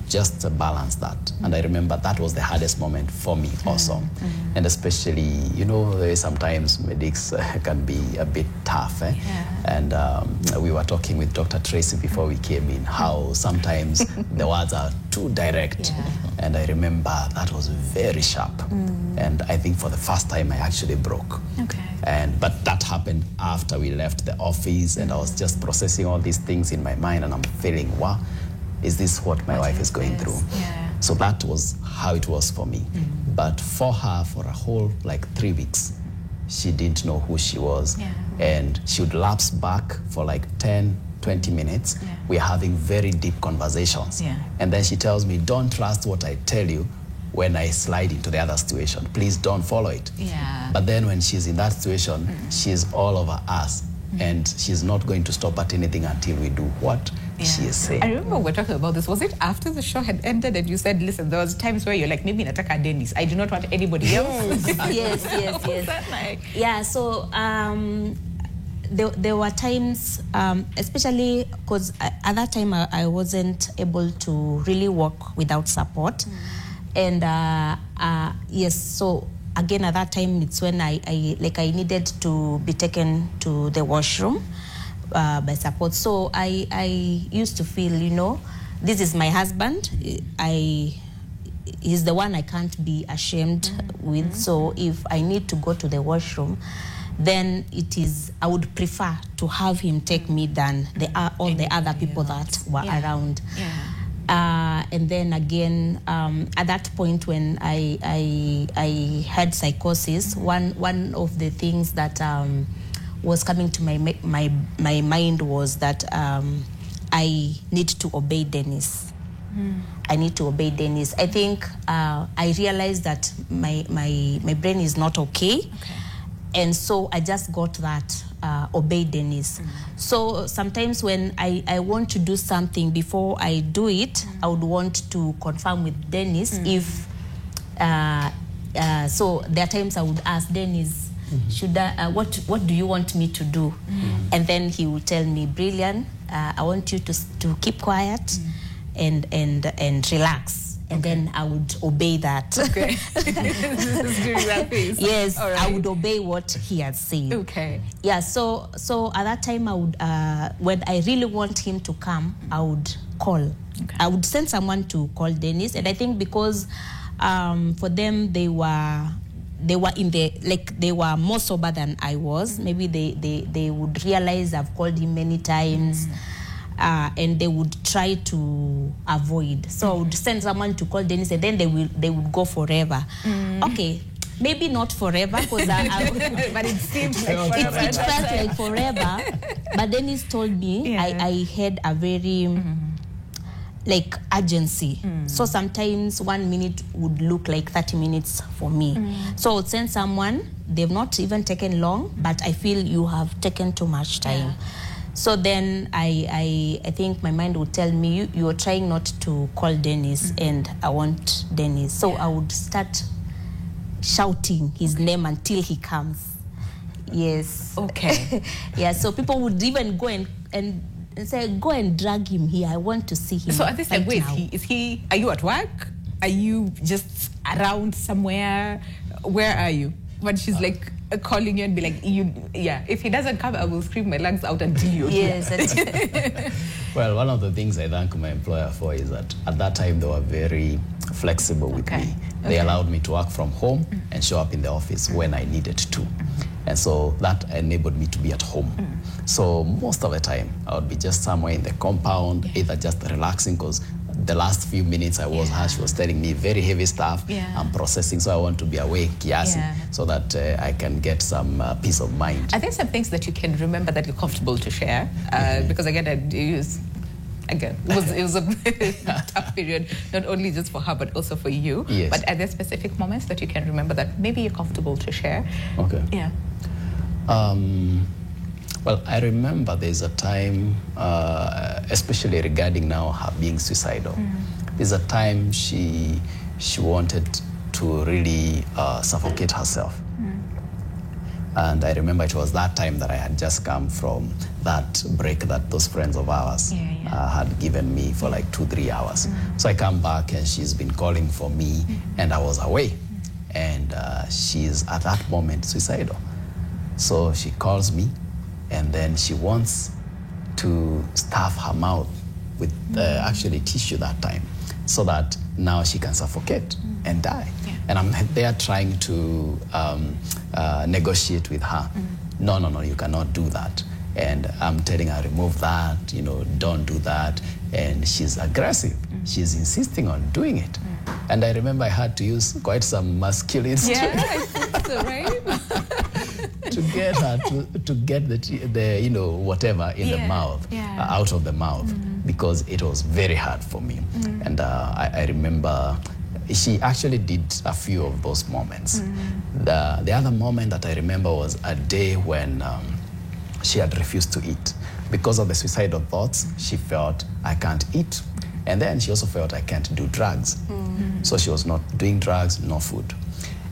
just to balance that. And I remember that was the hardest moment for me also. And especially, you know, sometimes medics can be a bit tough. And we were talking with Dr. Tracy before we came in, how sometimes the words are too direct. And I remember that was very sharp. And I think for the first time I actually broke. Okay. But that happened after we left the office, and I was just processing all these things in my mind, and I'm feeling, wow, is this what my wife is going through? Yeah. So that was how it was for me. But for her, for a whole 3 weeks, she didn't know who she was. And she would lapse back for 10, 20 minutes. We're having very deep conversations. And then she tells me, don't trust what I tell you when I slide into the other situation. Please don't follow it. But then when she's in that situation, she's all over us. And she's not going to stop at anything until we do what she is saying. I remember we were talking about this. Was it after the show had ended and you said, listen, there was times where you're like, maybe nataka Dennis. I do not want anybody else. Yes. What was that like? Yeah, so there were times, especially because at that time I wasn't able to really walk without support. And yes, so again at that time it's when I needed to be taken to the washroom by support. So I used to feel, you know, this is my husband. He's the one I can't be ashamed with. So if I need to go to the washroom, then I would prefer to have him take me than all the other people that were around. And then again, at that point when I had psychosis, one of the things that was coming to my mind was that I need to obey Dennis. I need to obey Dennis. I think I realized that my brain is not okay. And so I just got that, obey Dennis. So sometimes when I want to do something, before I do it, I would want to confirm with Dennis if, so there are times I would ask Dennis, should what do you want me to do? And then he will tell me, Brillian, I want you to keep quiet and relax. And then I would obey that. Okay. Yes, right. I would obey what he had said. Okay. Yeah, so at that time I would, when I really want him to come, I would call. Okay. I would send someone to call Dennis. And I think because for them, they were in they were more sober than I was. Maybe they would realize I've called him many times. And they would try to avoid. So I would send someone to call Dennis, and then they would go forever. Okay, maybe not forever, because but it seems like forever. It felt like forever. But Dennis told me I had a very urgency. So sometimes 1 minute would look like 30 minutes for me. So I would send someone. They've not even taken long, but I feel you have taken too much time. So then I think my mind would tell me, you are trying not to call Dennis, and I want Dennis. So I would start shouting his name until he comes. Yes. Okay. Yeah, so people would even go and say, go and drag him here. I want to see him. So at this time, wait, are you at work? Are you just around somewhere? Where are you? When she's calling you and be like, if he doesn't come, I will scream my lungs out until you're here. Well, one of the things I thank my employer for is that at that time they were very flexible with me. They allowed me to work from home and show up in the office when I needed to. And so that enabled me to be at home. So most of the time, I would be just somewhere in the compound, either just relaxing, because the last few minutes I was her, she was telling me very heavy stuff. I'm processing, so I want to be awake, so that I can get some peace of mind. Are there some things that you can remember that you're comfortable to share? Because again, it was a tough period, not only just for her, but also for you. Yes. But are there specific moments that you can remember that maybe you're comfortable to share? Okay. Yeah. Well, I remember there's a time, especially regarding now her being suicidal. There's a time she wanted to really suffocate herself. And I remember it was that time that I had just come from that break that those friends of ours had given me for like 2-3 hours. So I come back and she's been calling for me, and I was away. And she's at that moment suicidal. So she calls me, and then she wants to stuff her mouth with actually tissue that time, so that now she can suffocate and die. And I'm there trying to negotiate with her. No, you cannot do that. And I'm telling her, remove that, don't do that. And she's aggressive. She's insisting on doing it. And I remember I had to use quite some masculine strength. I think so, right? to get her to get the whatever in the mouth, out of the mouth, because it was very hard for me. And I remember she actually did a few of those moments. The other moment that I remember was a day when she had refused to eat. Because of the suicidal thoughts, she felt, I can't eat. And then she also felt, I can't do drugs. So she was not doing drugs, no food.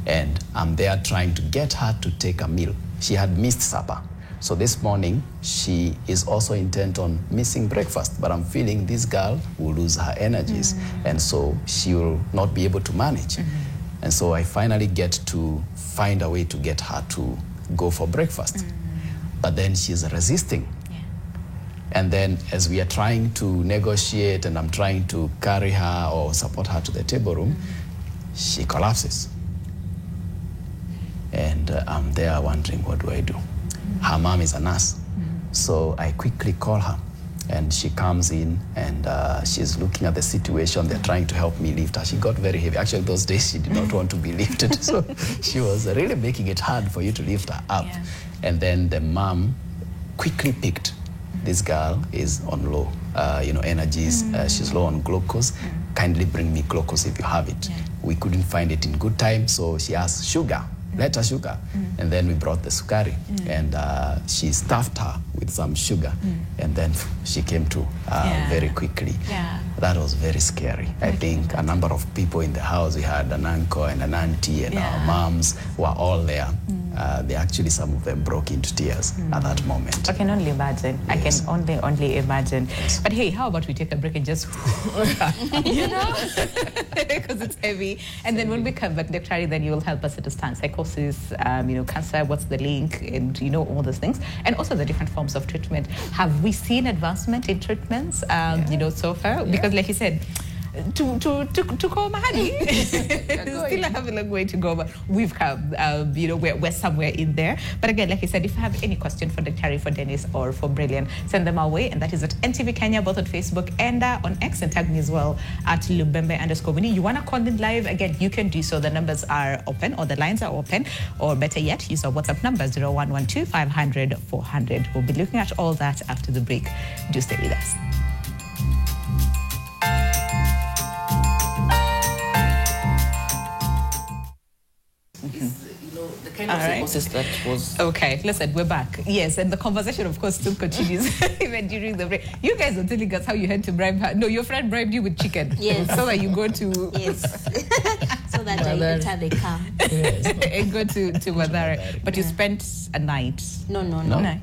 And I'm there trying to get her to take a meal. She had missed supper. So this morning, she is also intent on missing breakfast, but I'm feeling this girl will lose her energies, and so she will not be able to manage. And so I finally get to find a way to get her to go for breakfast. But then she's resisting. And then as we are trying to negotiate and I'm trying to carry her or support her to the table room, she collapses. And I'm there wondering, what do I do? Her mom is a nurse. So I quickly call her and she comes in and she's looking at the situation. They're trying to help me lift her. She got very heavy. Actually, those days she did not want to be lifted. So she was really making it hard for you to lift her up. And then the mom quickly picked. This girl is on low, energies. She's low on glucose. Kindly bring me glucose if you have it. We couldn't find it in good time, so she asked sugar. Let her sugar. And then we brought the sukari. And she stuffed her with some sugar. And then she came to very quickly. That was very scary. I think a number of people in the house, we had an uncle and an auntie and our moms were all there. Actually, some of them broke into tears at that moment. I can only imagine. Yes. I can only imagine. Yes. But hey, how about we take a break and just, because it's heavy. And then when we come back, Dr. Harry, then you will help us understand psychosis, cancer, what's the link, and all those things. And also the different forms of treatment. Have we seen advancement in treatments, so far? Because like you said, to call Mahadi, still have a long way to go, but we've come, we're somewhere in there. But again, like I said, if you have any question for Dr. Harry, for Dennis, or for Brilliant, send them our way, and that is at NTV Kenya, both on Facebook and on X, and tag me as well at Lubembe_Winnie. You want to call in live? Again, you can do so. The numbers are open, or the lines are open, or better yet, use our WhatsApp number 0112 500 400. We'll be looking at all that after the break. Do stay with us. The kind of psychosis that was... Okay, listen, we're back. Yes, and the conversation, of course, still continues even during the break. You guys are telling us how you had to bribe her. No, your friend bribed you with chicken. Yes. So that you go to... Yes. So that later they come. Yes. And go to Madara. But you spent a night. No.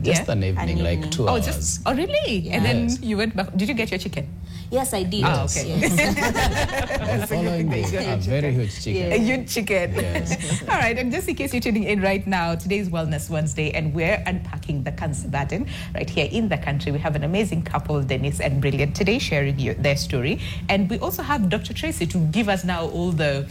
Just an evening, like 2 hours. Oh, really? Yeah. And then you went back. Did you get your chicken? Yes, I did. Ah, okay. Yes. Following a very huge chicken. A huge chicken. Yes. All right, and just in case you're tuning in right now, today is Wellness Wednesday, and we're unpacking the cancer burden right here in the country. We have an amazing couple, Dennis and Brilliant, today sharing their story. And we also have Dr. Tracy to give us now all the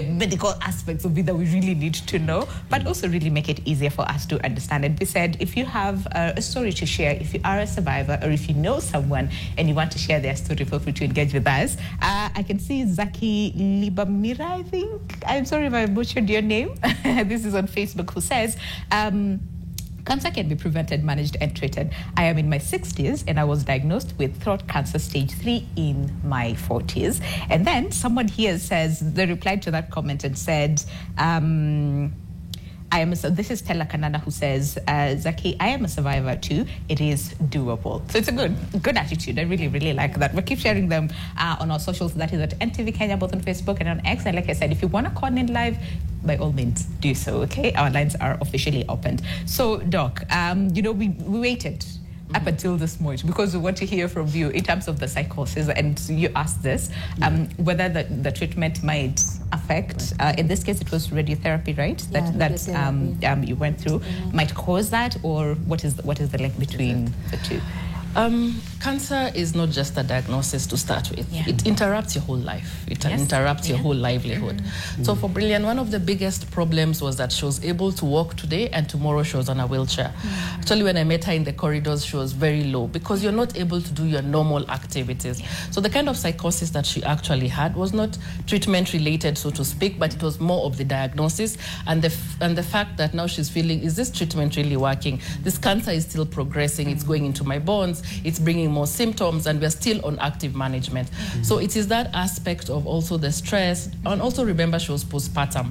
medical aspects of it that we really need to know, but also really make it easier for us to understand. And we said, if you have a story to share, if you are a survivor, or if you know someone and you want to share their story, feel free to engage with us. I can see Zaki Libamira, I think. I'm sorry if I butchered your name. This is on Facebook, who says, cancer can be prevented, managed, and treated. I am in my 60s, and I was diagnosed with throat cancer stage 3 in my 40s. And then someone here says, they replied to that comment and said, this is Stella Kanana, who says, Zaki, I am a survivor too. It is doable. So it's a good attitude. I really, really like that. We'll keep sharing them on our socials. That is at NTV Kenya, both on Facebook and on X. And like I said, if you want to call in live, by all means, do so, okay? Our lines are officially opened. So, Doc, we waited up until this point because we want to hear from you in terms of the psychosis, and you asked this, whether the treatment might affect, in this case it was radiotherapy, right? That you went through, might cause that, or what is the link between the two? Cancer is not just a diagnosis to start with. It interrupts your whole life. It interrupts your whole livelihood. So for Brilliant, one of the biggest problems was that she was able to walk today and tomorrow she was on a wheelchair. Actually, when I met her in the corridors, she was very low because you're not able to do your normal activities. So the kind of psychosis that she actually had was not treatment related, so to speak, but it was more of the diagnosis and the fact that now she's feeling, is this treatment really working? This cancer is still progressing. It's going into my bones. It's bringing more symptoms, and we're still on active management. So it is that aspect of also the stress, and also remember she was postpartum.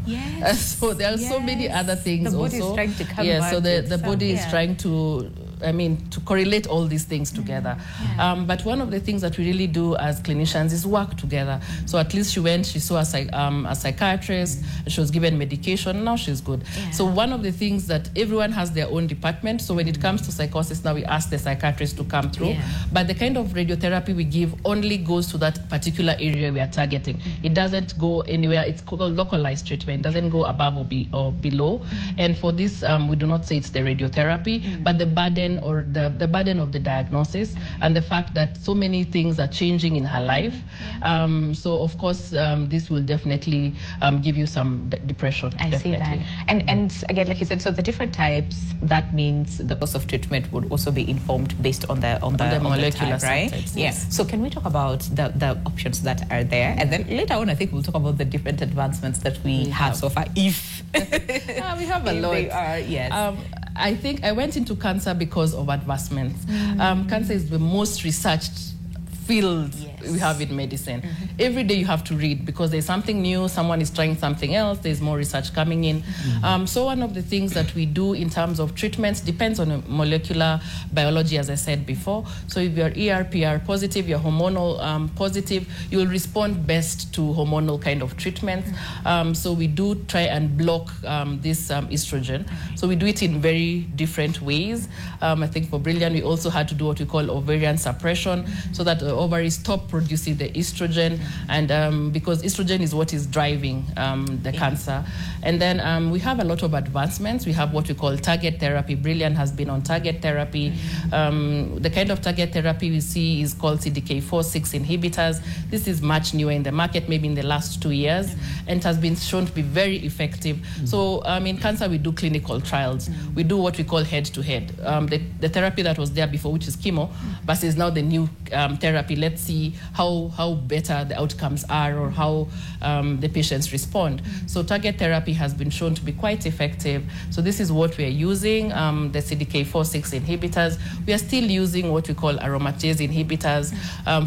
So there are so many other things. The body also is trying to come so the body is trying to to correlate all these things together. But one of the things that we really do as clinicians is work together. So at least she saw a psychiatrist, she was given medication, now she's good. So one of the things that everyone has their own department. So when it comes to psychosis, now we ask the psychiatrist to come through. But the kind of radiotherapy we give only goes to that particular area we are targeting. It doesn't go anywhere. It's called localized treatment. It doesn't go above or below. And for this, we do not say it's the radiotherapy, but the burden or the burden of the diagnosis and the fact that so many things are changing in her life. So of course, this will definitely give you some depression. I see that. And again, like you said, so the different types, that means the course of treatment would also be informed based on the molecular type, right? Subtypes, yes. So can we talk about the options that are there? And then later on, I think we'll talk about the different advancements that we have so far, if we have a lot. They are, yes. I think I went into cancer because of advancements. Cancer is the most researched field we have in medicine. Every day you have to read because there's something new, someone is trying something else, there's more research coming in. So one of the things that we do in terms of treatments depends on molecular biology, as I said before. So if you're ER/PR positive, you're hormonal positive, you'll respond best to hormonal kind of treatments. So we do try and block this estrogen. So we do it in very different ways. I think for Brilliant, we also had to do what we call ovarian suppression, so that the ovaries stop producing the estrogen, and because estrogen is what is driving the cancer. And then we have a lot of advancements. We have what we call target therapy. Brilliant has been on target therapy. The kind of target therapy we see is called CDK4/6 inhibitors. This is much newer in the market, maybe in the last 2 years, and has been shown to be very effective. So in cancer, we do clinical trials. We do what we call head-to-head. The therapy that was there before, which is chemo, versus now the new therapy. Let's see how better the outcomes are, or how the patients respond. So target therapy has been shown to be quite effective. So this is what we are using, the CDK4/6 inhibitors. We are still using what we call aromatase inhibitors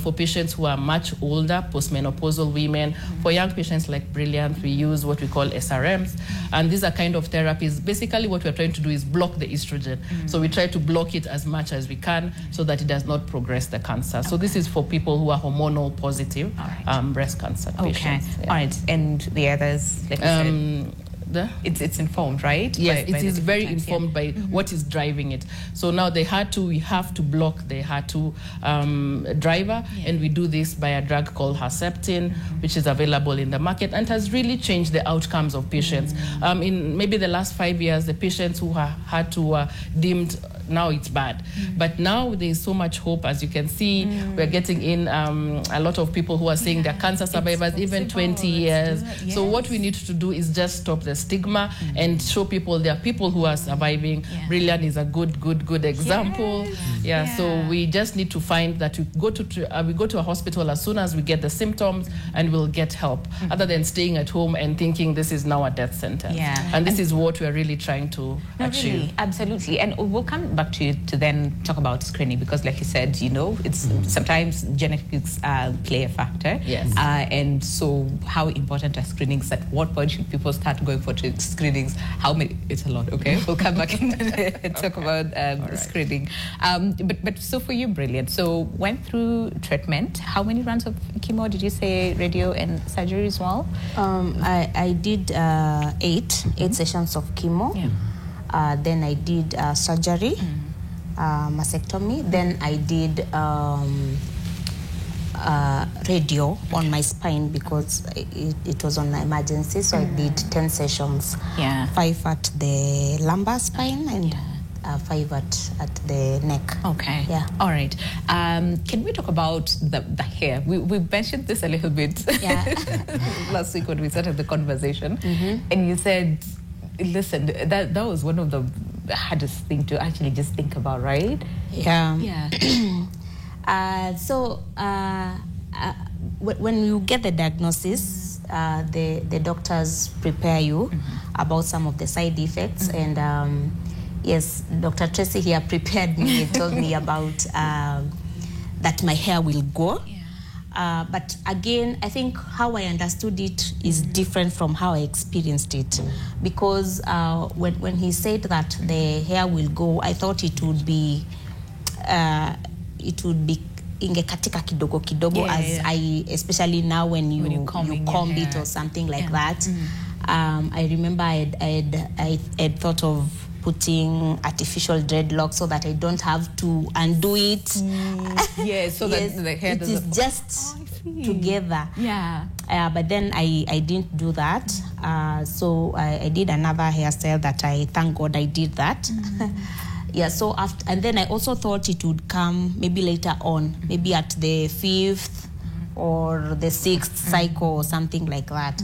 for patients who are much older, postmenopausal women. For young patients like Brilliant, we use what we call SRMs. And these are kind of therapies. Basically, what we're trying to do is block the estrogen. So we try to block it as much as we can so that it does not progress the cancer. So this is for people who are hormonal positive breast cancer patients. All right. And the others, like you said, it's informed, right? Yes, it is very informed by what is driving it. So now we have to block the HER2 driver, and we do this by a drug called Herceptin, which is available in the market and has really changed the outcomes of patients. In maybe the last 5 years, the patients who had to deemed now it's bad. But now there's so much hope. As you can see, we're getting in a lot of people who are saying they're cancer survivors, even 20 years. So what we need to do is just stop the stigma and show people there are people who are surviving. Brilliant is a good example. So we just need to find that we go to a hospital as soon as we get the symptoms, and we'll get help, other than staying at home and thinking this is now a death sentence. And this is what we're really trying to achieve. Really, absolutely. And we'll come back to you to then talk about screening, because like you said, it's sometimes genetics play a factor. And so how important are screenings? At what point should people start going for screenings? How many? It's a lot, okay? We'll come back and talk about screening. But so for you, Brilliant. So went through treatment. How many rounds of chemo did you say, radio and surgery as well? I did 8 sessions of chemo. Then I did surgery, mastectomy. Then I did radio on my spine because it was on emergency. So I did 10 sessions, 5 at the lumbar spine and 5 at the neck. Okay. All right. Can we talk about the hair? We mentioned this a little bit last week when we started the conversation, and you said, listen, that was one of the hardest thing to actually just think about, right? So when you get the diagnosis, the doctors prepare you about some of the side effects, and yes, Dr. Tracy here prepared me and told me about that my hair will go. But again, I think how I understood it is different from how I experienced it. Because when he said that the hair will go, I thought it would be ingekatika kidogo kidogo, especially now when you comb it or something like that. I remember I had thought of putting artificial dreadlocks so that I don't have to undo it. So that the hair doesn't... It is just together. But then I didn't do that. So I did another hairstyle that I thank God I did that. So after, and then I also thought it would come maybe later on, maybe at the 5th or the 6th cycle or something like that.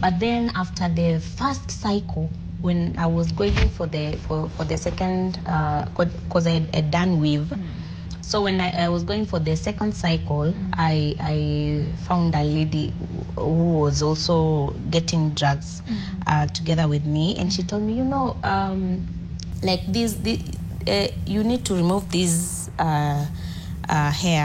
But then after the first cycle, when I was going for the second, because I had done weave, so when I was going for the second cycle, I found a lady who was also getting drugs together with me, and she told me, you know, like this, you need to remove this hairdo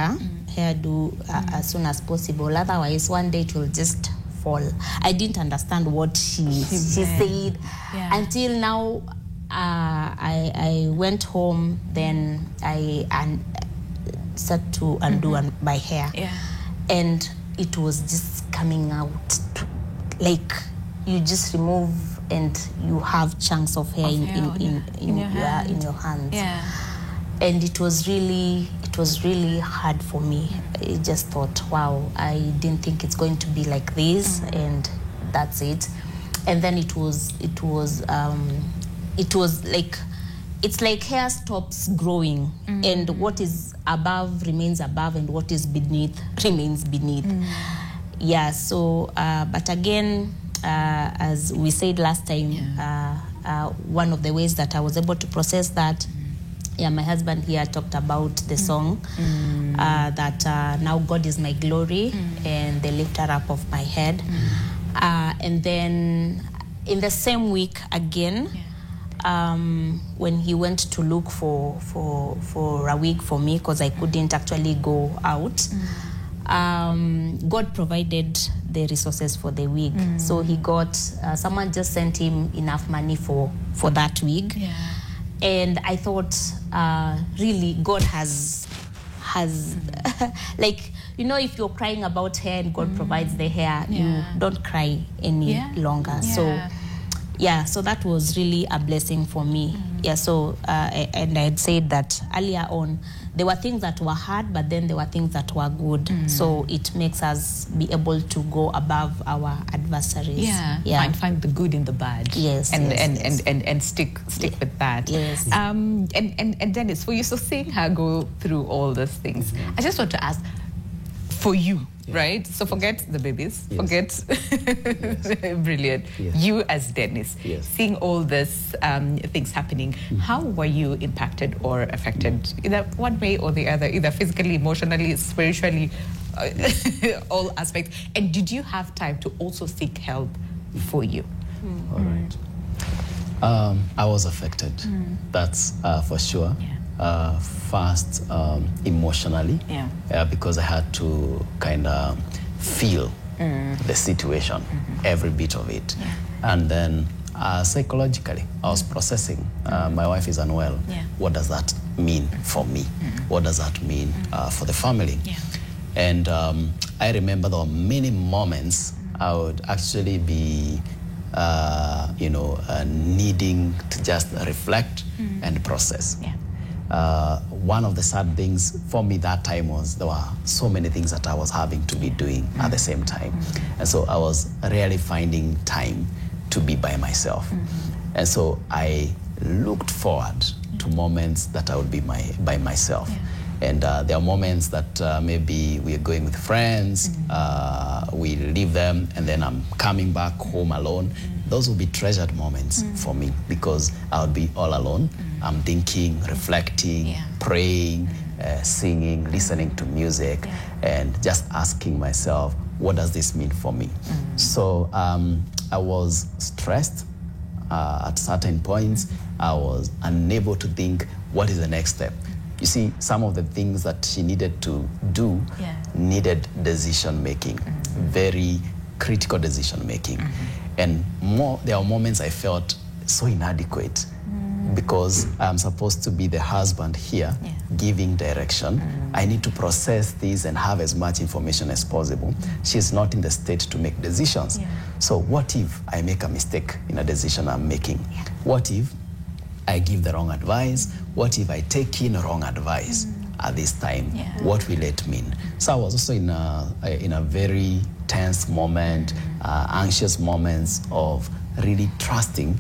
as soon as possible. Otherwise, one day it will just fall. I didn't understand what she said until now. I went home, then I started to undo my hair, and it was just coming out like you just remove and you have chunks of hair in your hands. And it was really hard for me. I just thought, wow, I didn't think it's going to be like this, and that's it. And then it was like, it's like hair stops growing, and what is above remains above, and what is beneath remains beneath. So but again, as we said last time, one of the ways that I was able to process that, my husband here talked about the song that now God is my glory and the lifter up of my head. And then in the same week again, when he went to look for a wig for me, because I couldn't actually go out, God provided the resources for the wig. So he got, someone just sent him enough money for that wig. And I thought, really, God has like, you know, if you're crying about hair and God provides the hair, you don't cry any longer. So that was really a blessing for me. So and I had said that earlier on, there were things that were hard, but then there were things that were good. So it makes us be able to go above our adversaries. Find the good in the bad. And stick with that. And Dennis, for you, so seeing her go through all those things, I just want to ask, for you, right? So forget the babies, forget Brilliant. You as Dennis, seeing all these things happening, how were you impacted or affected, either one way or the other, either physically, emotionally, spiritually, all aspects? And did you have time to also seek help for you? All right. I was affected. That's for sure. First, emotionally, because I had to kind of feel the situation, every bit of it. And then psychologically, I was processing. My wife is unwell. What does that mean for me? What does that mean for the family? And I remember there were many moments I would actually be needing to just reflect and process. One of the sad things for me that time was there were so many things that I was having to be doing at the same time. And so I was really finding time to be by myself. And so I looked forward to moments that I would be by myself. And there are moments that maybe we are going with friends, we leave them, and then I'm coming back home alone. Those will be treasured moments for me, because I would be all alone. I'm thinking, reflecting, praying, singing, listening to music, and just asking myself, what does this mean for me? So I was stressed at certain points. I was unable to think, what is the next step? You see, some of the things that she needed to do needed decision making, very critical decision making. And there are moments I felt so inadequate because I'm supposed to be the husband here, giving direction. I need to process this and have as much information as possible. She's not in the state to make decisions. So what if I make a mistake in a decision I'm making? What if I give the wrong advice? What if I take in wrong advice at this time? What will it mean? So I was also in a very tense moment, anxious moments of really trusting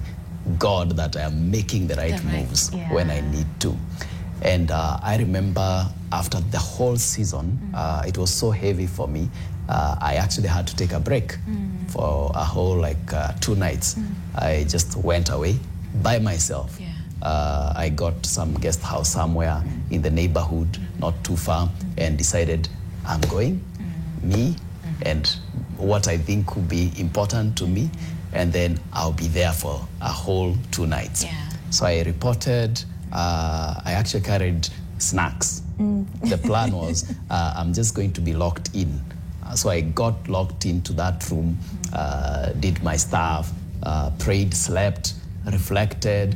God that I am making the right moves when I need to. And I remember after the whole season, it was so heavy for me. I actually had to take a break for a whole 2 nights. I just went away by myself. I got some guest house somewhere in the neighborhood, not too far, and decided I'm going, me, and what I think could be important to me, and then I'll be there for a whole 2 nights. So I reported, I actually carried snacks. The plan was I'm just going to be locked in. So I got locked into that room, did my stuff, prayed, slept, reflected.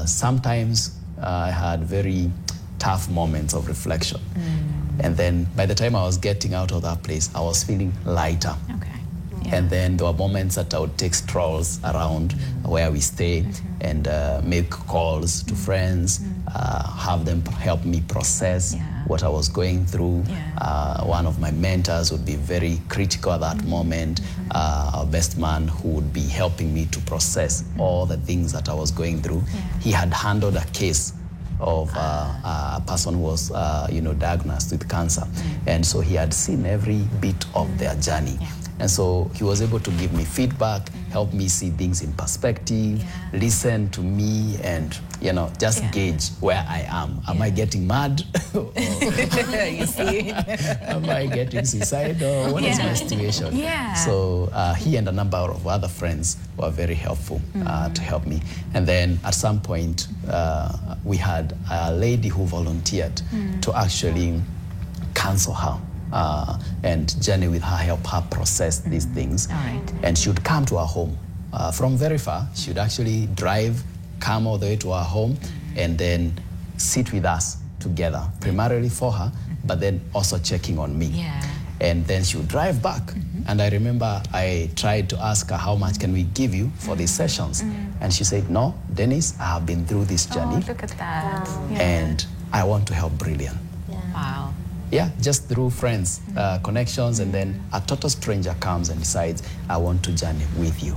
Sometimes I had very tough moments of reflection. And then by the time I was getting out of that place, I was feeling lighter. And then there were moments that I would take strolls around where we stay and make calls to friends, have them help me process what I was going through. One of my mentors would be very critical at that moment, our best man who would be helping me to process all the things that I was going through. He had handled a case of a person who was diagnosed with cancer. And so he had seen every bit of their journey. And so he was able to give me feedback, help me see things in perspective, listen to me, and just gauge where I am. Am I getting mad? You see? Am I getting suicidal? What is my situation? So he and a number of other friends were very helpful to help me. And then at some point, we had a lady who volunteered to actually counsel her. And journey with her, help her process these things. And she would come to our home from very far. She would actually drive, come all the way to our home, and then sit with us together, primarily for her, but then also checking on me. And then she would drive back. And I remember I tried to ask her, how much can we give you for these sessions? And she said, no, Dennis, I have been through this journey. Look at that. And I want to help Brillian. Wow. Just through friends, connections, and then a total stranger comes and decides, I want to journey with you.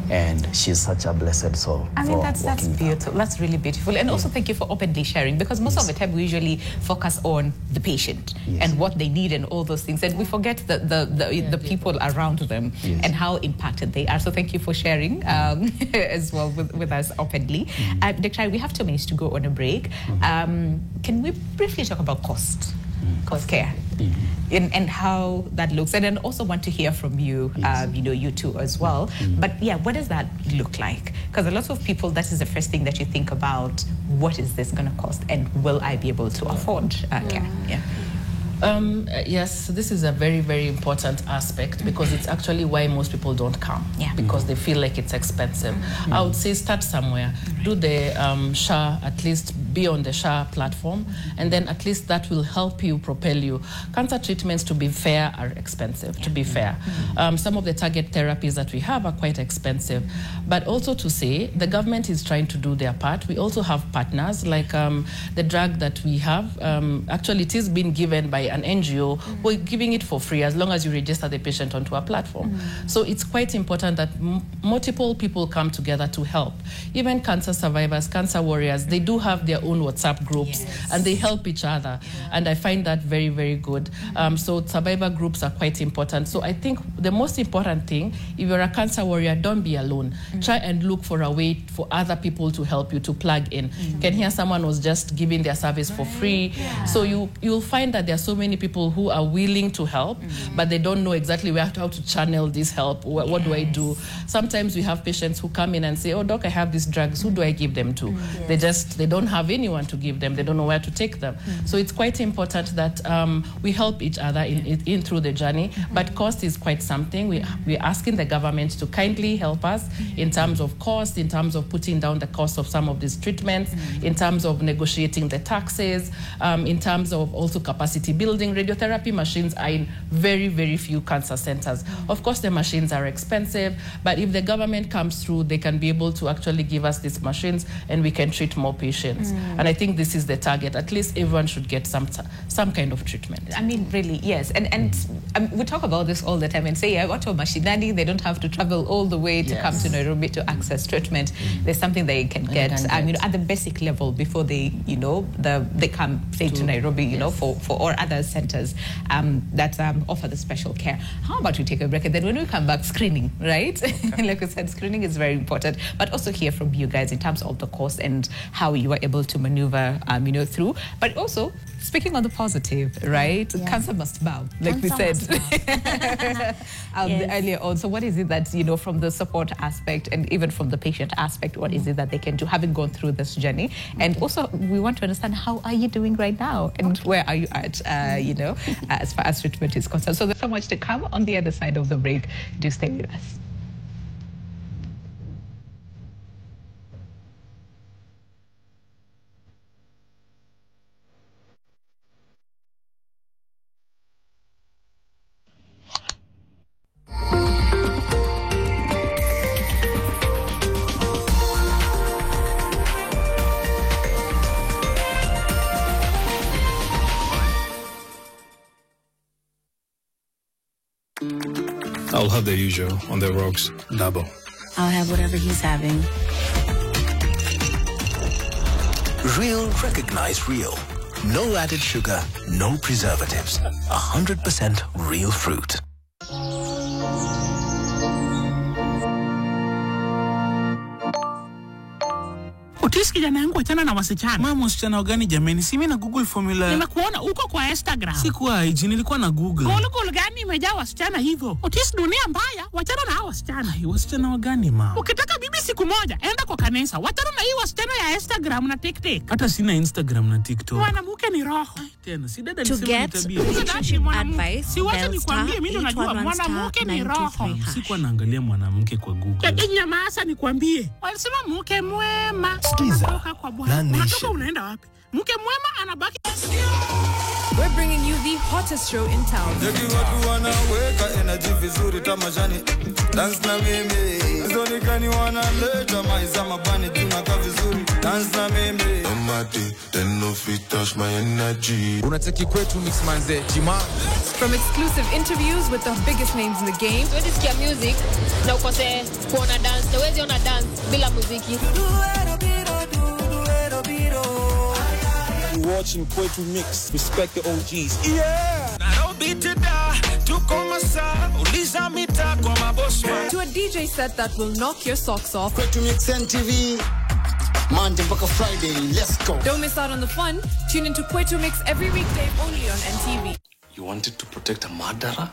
And she's such a blessed soul. I mean, that's beautiful. That's really beautiful. And also thank you for openly sharing, because most of the time we usually focus on the patient and what they need and all those things. And we forget the people around them and how impacted they are. So thank you for sharing as well with us openly. Dr. We have 2 minutes to go on a break. Can we briefly talk about cost care and how that looks? And then also want to hear from you, you two as well. But what does that look like? Because a lot of people, that is the first thing that you think about. What is this going to cost, and will I be able to afford care? Yes, this is a very, very important aspect, because it's actually why most people don't come, because they feel like it's expensive. I would say start somewhere. Do the SHA, at least be on the SHA platform, and then at least that will help you propel you. Cancer treatments, to be fair, are expensive, to be fair. Some of the target therapies that we have are quite expensive. But also to say, the government is trying to do their part. We also have partners, like the drug that we have. Actually, it is being given by an NGO. We're giving it for free as long as you register the patient onto our platform. So it's quite important that multiple people come together to help. Even cancer survivors, cancer warriors, they do have their own WhatsApp groups, and they help each other. And I find that very, very good. So survivor groups are quite important. So I think the most important thing, if you're a cancer warrior, don't be alone. Try and look for a way for other people to help you, to plug in. You can hear someone was just giving their service for free. So you'll find that there are so many people who are willing to help, but they don't know exactly how to channel this help. What do I do? Sometimes we have patients who come in and say, oh, doc, I have these drugs. Who do I give them to? They don't have it. anyone to give them. They don't know where to take them. So it's quite important that we help each other in through the journey. But cost is quite something. We're asking the government to kindly help us in terms of cost, in terms of putting down the cost of some of these treatments, in terms of negotiating the taxes, in terms of also capacity building. Radiotherapy machines are in very, very few cancer centers. Of course, the machines are expensive, but if the government comes through, they can be able to actually give us these machines and we can treat more patients. And I think this is the target. At least everyone should get some kind of treatment. I mean, really, yes. And we talk about this all the time and say, yeah, what a machinani, they don't have to travel all the way to come to Nairobi to access treatment. There's something they can get, at the basic level before they, they come, say, to Nairobi, for all other centers that offer the special care. How about we take a break, and then when we come back, screening, right? Okay. Like I said, screening is very important, but also hear from you guys in terms of the cost and how you were able to maneuver, through. But also, speaking on the positive, right? Yeah. Cancer must bow, like we said earlier on. So what is it that, from the support aspect and even from the patient aspect, what is it that they can do, having gone through this journey? And also, we want to understand, how are you doing right now? And where are you at, as far as treatment is concerned? So there's so much to come on the other side of the break. Do stay with us. I'll have the usual on the rocks, double. I'll have whatever he's having. Real recognize real. No added sugar, no preservatives. 100% real fruit. Otis, kijana yangu achana na wasichana. Mama, wasichana gani jameni? Si mimi na Google formula. Nimekuona uko kwa Instagram. Sikuwa IG, nilikuwa na Google. Google gani imejaa wasichana hivyo? Otis, dunia mbaya, wachana na hao wasichana. Ai, wasichana wa gani mama? Ukitaka bibi siku moja, enda kwa kanisa. Wachana na hii wasichana ya Instagram na TikTok. Hata sina Instagram na TikTok. Mwanamke ni roho. Ai, tena si dada To alisema get nitabia. advice, Si wacha nikwambie, mimi ndo najua mwanamke ni roho. Sikuwa naangalia mwanamke kwa Google. Nyamaza nikwambie. Walisema mke mwema. Skiza. Unatoka unaenda wapi? Mke mwema anabaki. We're bringing you the hottest show in town. From exclusive interviews with the biggest names in the game. So this is music. Now because wanna dance, the way you wanna dance, bila muziki. Watching Kwetu Mix, respect the OGs. Yeah. To a DJ set that will knock your socks off. Kwetu Mix NTV. Monday mpaka Friday, let's go. Don't miss out on the fun. Tune into Kwetu Mix every weekday only on NTV. You wanted to protect a murderer?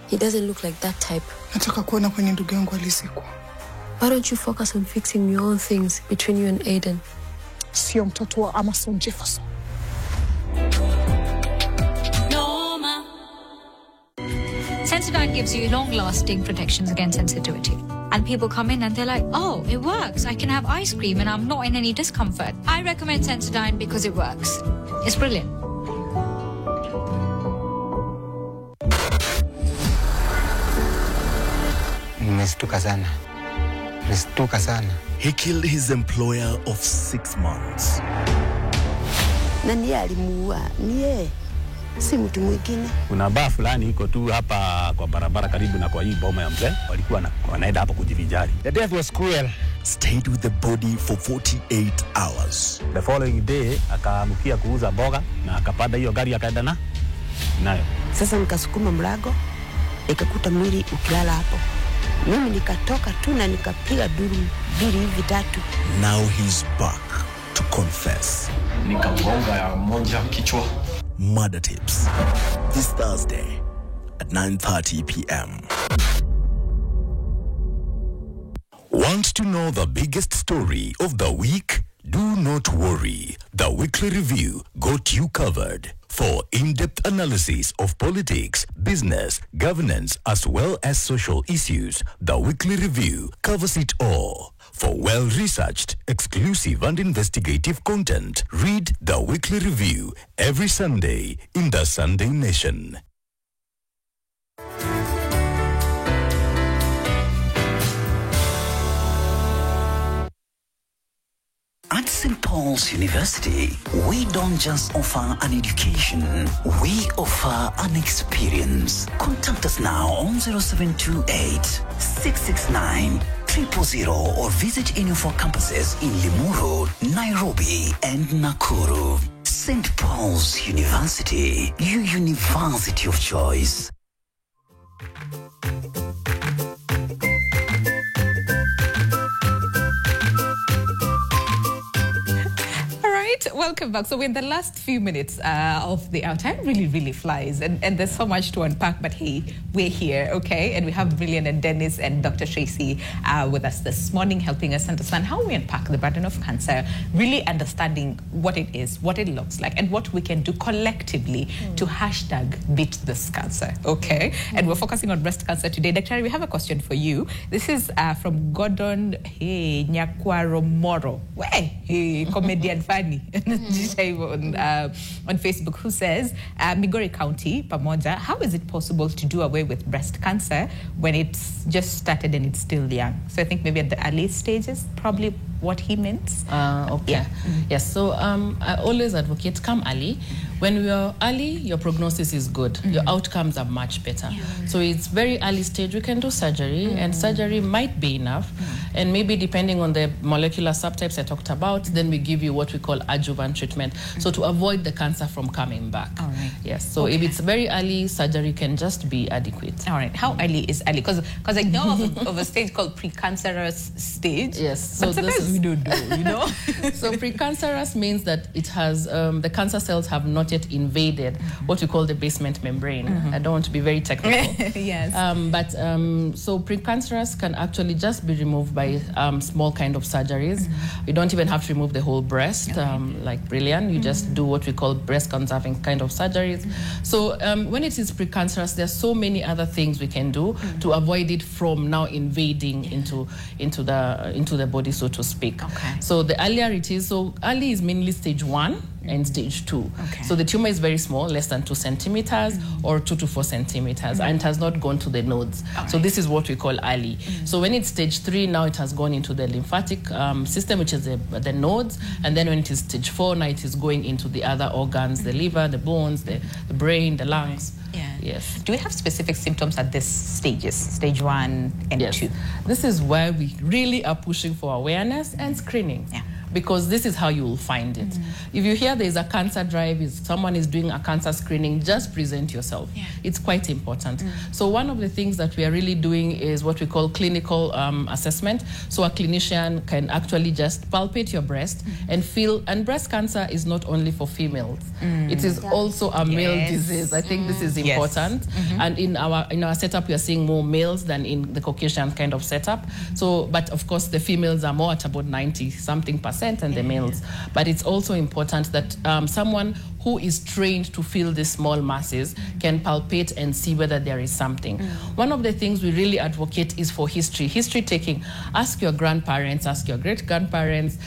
He doesn't look like that type. Nataka kuona kwenye ndugu yangu alizikwa. Why don't you focus on fixing your own things between you and Aiden? Sio mtoto wa Amason Jefferson. Sensodyne gives you long-lasting protections against sensitivity. And people come in and they're like, oh, it works. I can have ice cream and I'm not in any discomfort. I recommend Sensodyne because it works. It's brilliant. Nimestuka sana. He killed his employer of 6 months. Na ndiye alimuua, niye. Si mtu mwingine. Kuna baa fulani iko tu hapa kwa barabara karibu na kwa hii boma ya mzee. Walikuwa wanaenda hapo kujivinjari. The death was cruel. Stayed with the body for 48 hours. The following day akaamukia kuuza boga na akapanda hiyo gari akaenda nayo. Sasa nikasukuma mlango, nikakuta mwili ukilala hapo. Mimi nikatoka tu na nikapiga duru mbili hivi tatu. Now he's back to confess. Nikamgonga ya moja kichwa. Murder Tips. This Thursday at 9:30 p.m. Want to know the biggest story of the week? Do not not worry. The Weekly Review got you covered. For in-depth analysis of politics, business, governance, as well as social issues, the Weekly Review covers it all. For well-researched, exclusive and investigative content, read the Weekly Review every Sunday in the Sunday Nation. At St. Paul's University, we don't just offer an education, we offer an experience. Contact us now on 0728 669 000 or visit any of our campuses in Limuru, Nairobi, and Nakuru. St. Paul's University, your university of choice. Welcome back. So we're in the last few minutes of the hour. Time really flies, and there's so much to unpack, but hey, we're here, okay? And we have Brillian and Dennis and Dr. Tracy with us this morning, helping us understand how we unpack the burden of cancer, really understanding what it is, what it looks like, and what we can do collectively to #beat this cancer, okay? And we're focusing on breast cancer today. Dr. We have a question for you. This is from Gordon Nyakwaromoro, comedian funny. On Facebook, who says, Migori County, Pamoja, how is it possible to do away with breast cancer when it's just started and it's still young? So I think maybe at the early stages, probably what he means. Okay. Yeah. Yes, so I always advocate come early. When we are early, your prognosis is good. Your outcomes are much better. So it's very early stage, we can do surgery, and surgery might be enough. And maybe depending on the molecular subtypes I talked about, then we give you what we call adjuvant treatment. So to avoid the cancer from coming back. All right. Yes, so if it's very early, surgery can just be adequate. All right, how early is early? Because I know of a stage called precancerous stage. Yes. So this we don't do, you know? So precancerous means that it has, the cancer cells have not yet invaded what we call the basement membrane. I don't want to be very technical. Yes. So precancerous can actually just be removed by small kind of surgeries. You don't even have to remove the whole breast, like Brilliant. You just do what we call breast conserving kind of surgeries. So when it is precancerous, there's so many other things we can do to avoid it from now invading into the body, so to speak. Okay. So the earlier it is, so early is mainly stage 1 and stage 2. Okay. So the tumor is very small, less than 2 centimeters or 2 to 4 centimeters, and it has not gone to the nodes. So this is what we call early. So when it's stage 3, now it has gone into the lymphatic system, which is the nodes, and then when it is stage 4, now it is going into the other organs, the liver, the bones, the brain, the lungs. Yes. Do we have specific symptoms at these stages, stage 1 and 2? This is why we really are pushing for awareness and screening. Because this is how you will find it. If you hear there's a cancer drive, if someone is doing a cancer screening, just present yourself. It's quite important. So one of the things that we are really doing is what we call clinical assessment. So a clinician can actually just palpate your breast and feel, and breast cancer is not only for females. It is also a male disease. I think this is important. And in our setup, we are seeing more males than in the Caucasian kind of setup. So, but of course, the females are more at about 90-something%. And the males. But it's also important that someone who is trained to feel these small masses can palpate and see whether there is something. One of the things we really advocate is for history. History taking. Ask your grandparents, ask your great-grandparents,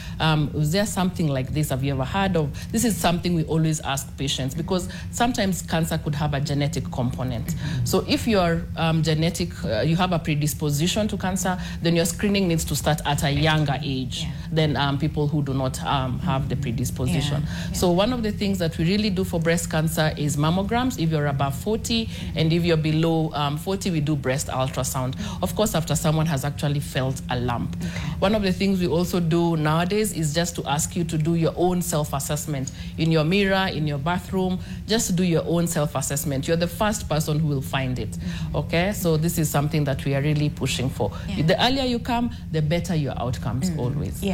is there something like this? Have you ever heard of? This is something we always ask patients, because sometimes cancer could have a genetic component. So if you're genetic, you have a predisposition to cancer, then your screening needs to start at a younger age than people who do not have the predisposition. So one of the things that we really do for breast cancer is mammograms if you're above 40, and if you're below 40, we do breast ultrasound. Of course, after someone has actually felt a lump. One of the things we also do nowadays is just to ask you to do your own self-assessment in your mirror, in your bathroom. Just do your own self-assessment. You're the first person who will find it. Okay, so this is something that we are really pushing for. The earlier you come, the better your outcomes always.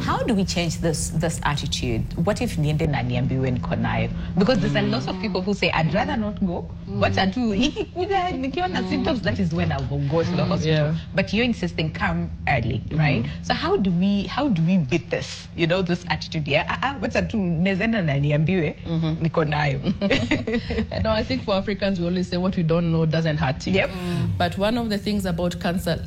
How do we change this attitude? What if niende na niambiwe niko nayo? survive? Because there's a lot of people who say, I'd rather not go. What I do, symptoms, that is when I will go to the hospital. But you're insisting come early, right? So how do we beat this? You know, this attitude here. What's I do? No, I think for Africans, we always say what we don't know doesn't hurt you. But one of the things about cancer,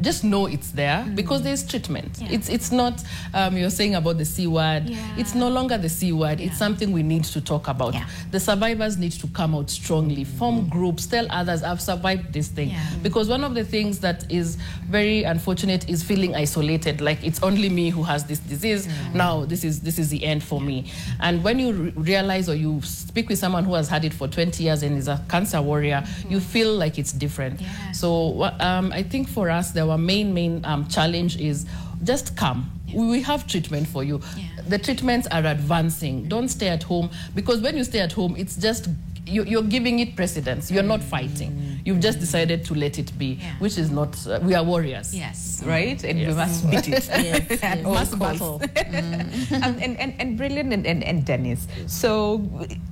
just know it's there because there's treatment. It's not, you're saying about the C word. It's no longer the C word. It's something we need to talk about. The survivors need to come out strongly, form groups, tell others, I've survived this thing. Because one of the things that is very unfortunate is feeling isolated, like it's only me who has this disease. Now this is the end for me. And when you realize or you speak with someone who has had it for 20 years and is a cancer warrior, you feel like it's different. So I think for us, our main challenge is just come. We have treatment for you. The treatments are advancing. Don't stay at home, because when you stay at home, it's just you're giving it precedence. You're not fighting. You've just decided to let it be, which is not. We are warriors. Yes, right, and we must beat it. Must battle. And Brilliant and Dennis. So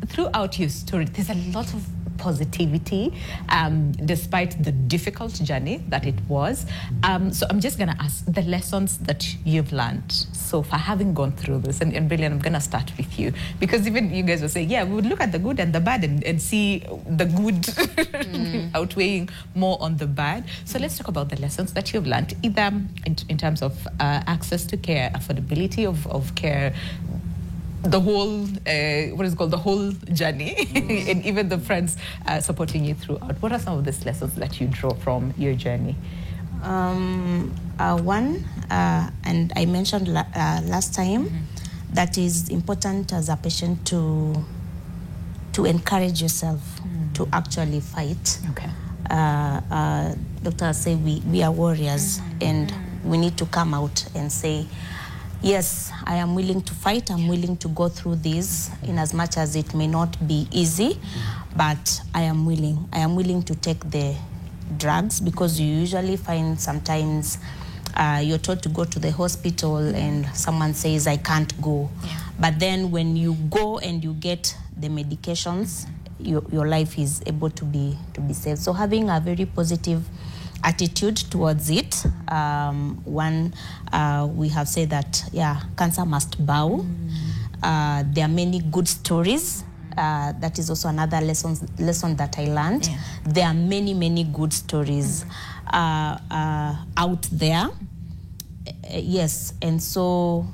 throughout your story, there's a lot of positivity, despite the difficult journey that it was. So I'm just going to ask the lessons that you've learned so far, having gone through this. And Brilliant, I'm going to start with you, because even you guys were saying, we would look at the good and the bad and see the good outweighing more on the bad. So let's talk about the lessons that you've learned, either in terms of access to care, affordability of care, the whole, the whole journey, and even the friends supporting you throughout. What are some of these lessons that you draw from your journey? One, and I mentioned last time, that is important as a patient to encourage yourself to actually fight. Doctors say we are warriors, and we need to come out and say, yes, I am willing to fight. I'm willing to go through this, in as much as it may not be easy, but I am willing. I am willing to take the drugs, because you usually find sometimes you're told to go to the hospital and someone says, I can't go. But then when you go and you get the medications, your life is able to be saved. So having a very positive attitude towards it. One, we have said that, cancer must bow. There are many good stories. That is also another lesson that I learned. There are many good stories out there. Yes, and so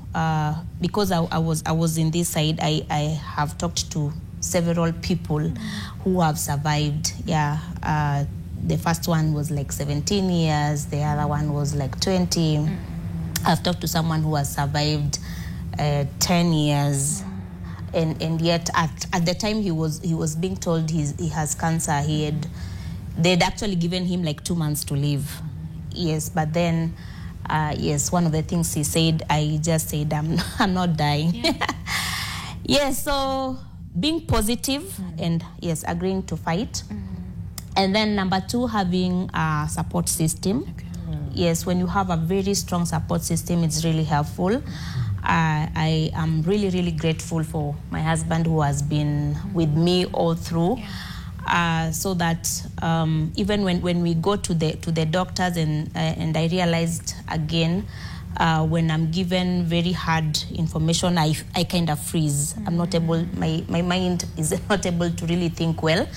because I was in this side, I have talked to several people who have survived. The first one was like 17 years. The other one was like 20. I've talked to someone who has survived 10 years. And yet at the time he was being told he has cancer, they'd actually given him like 2 months to live. Yes, but then, one of the things he said, I just said, I'm not dying. Yes, so being positive and agreeing to fight. And then number 2, having a support system. Yes, when you have a very strong support system, it's really helpful. I am really grateful for my husband, who has been with me all through, so that even when we go to the doctors and I realized again, when I'm given very hard information, I kind of freeze. I'm not able, my mind is not able to really think well.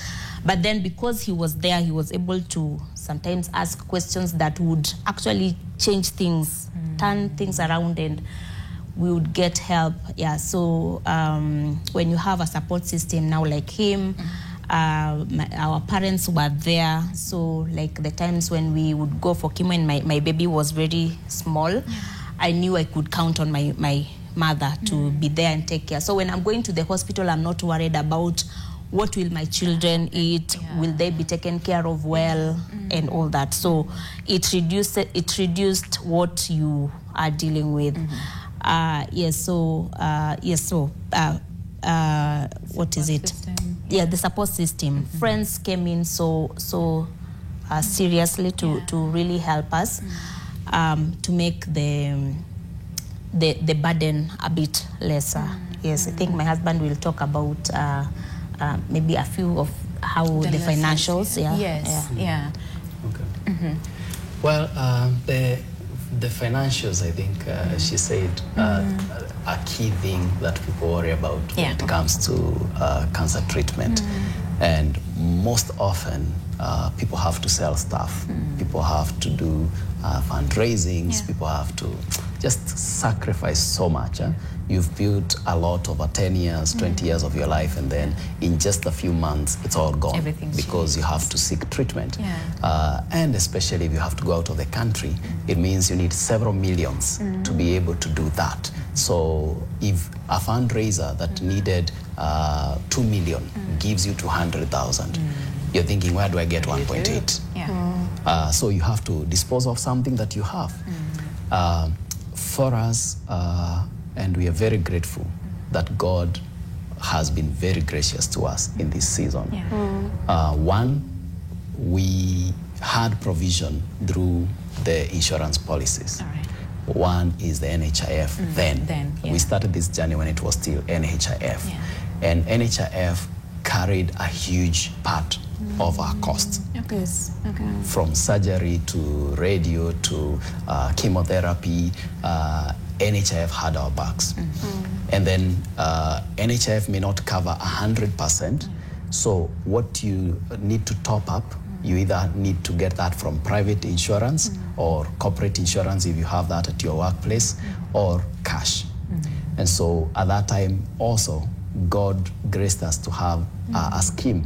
But then because he was there, he was able to sometimes ask questions that would actually change things, turn things around, and we would get help. So when you have a support system now like him, our parents were there. So like the times when we would go for chemo and my baby was very small, I knew I could count on my mother to be there and take care. So when I'm going to the hospital, I'm not worried about what will my children eat, will they be taken care of well, and all that. So it reduced what you are dealing with. What is it? The support system. Friends came in so seriously to really help us to make the burden a bit lesser. Yes, I think my husband will talk about maybe a few of how the financials. Yeah. Yes. Yeah. Okay. Well, the financials, I think she said, a key thing that people worry about when it comes to cancer treatment. And most often, people have to sell stuff. People have to do fundraisings. People have to just sacrifice so much. You've built a lot over 10 years, 20 years of your life, and then in just a few months, it's all gone because you have to seek treatment. And especially if you have to go out of the country, it means you need several millions to be able to do that. So if a fundraiser that needed 2 million gives you 200,000, you're thinking, where do I get 1.8? So you have to dispose of something that you have. For us, and we are very grateful that God has been very gracious to us in this season. One, we had provision through the insurance policies. One is the NHIF then. We started this journey when it was still NHIF. And NHIF carried a huge part of our costs. From surgery to radio to chemotherapy, NHIF had our backs. And then NHIF may not cover 100%. So what you need to top up, you either need to get that from private insurance or corporate insurance if you have that at your workplace, or cash. And so at that time also, God graced us to have a scheme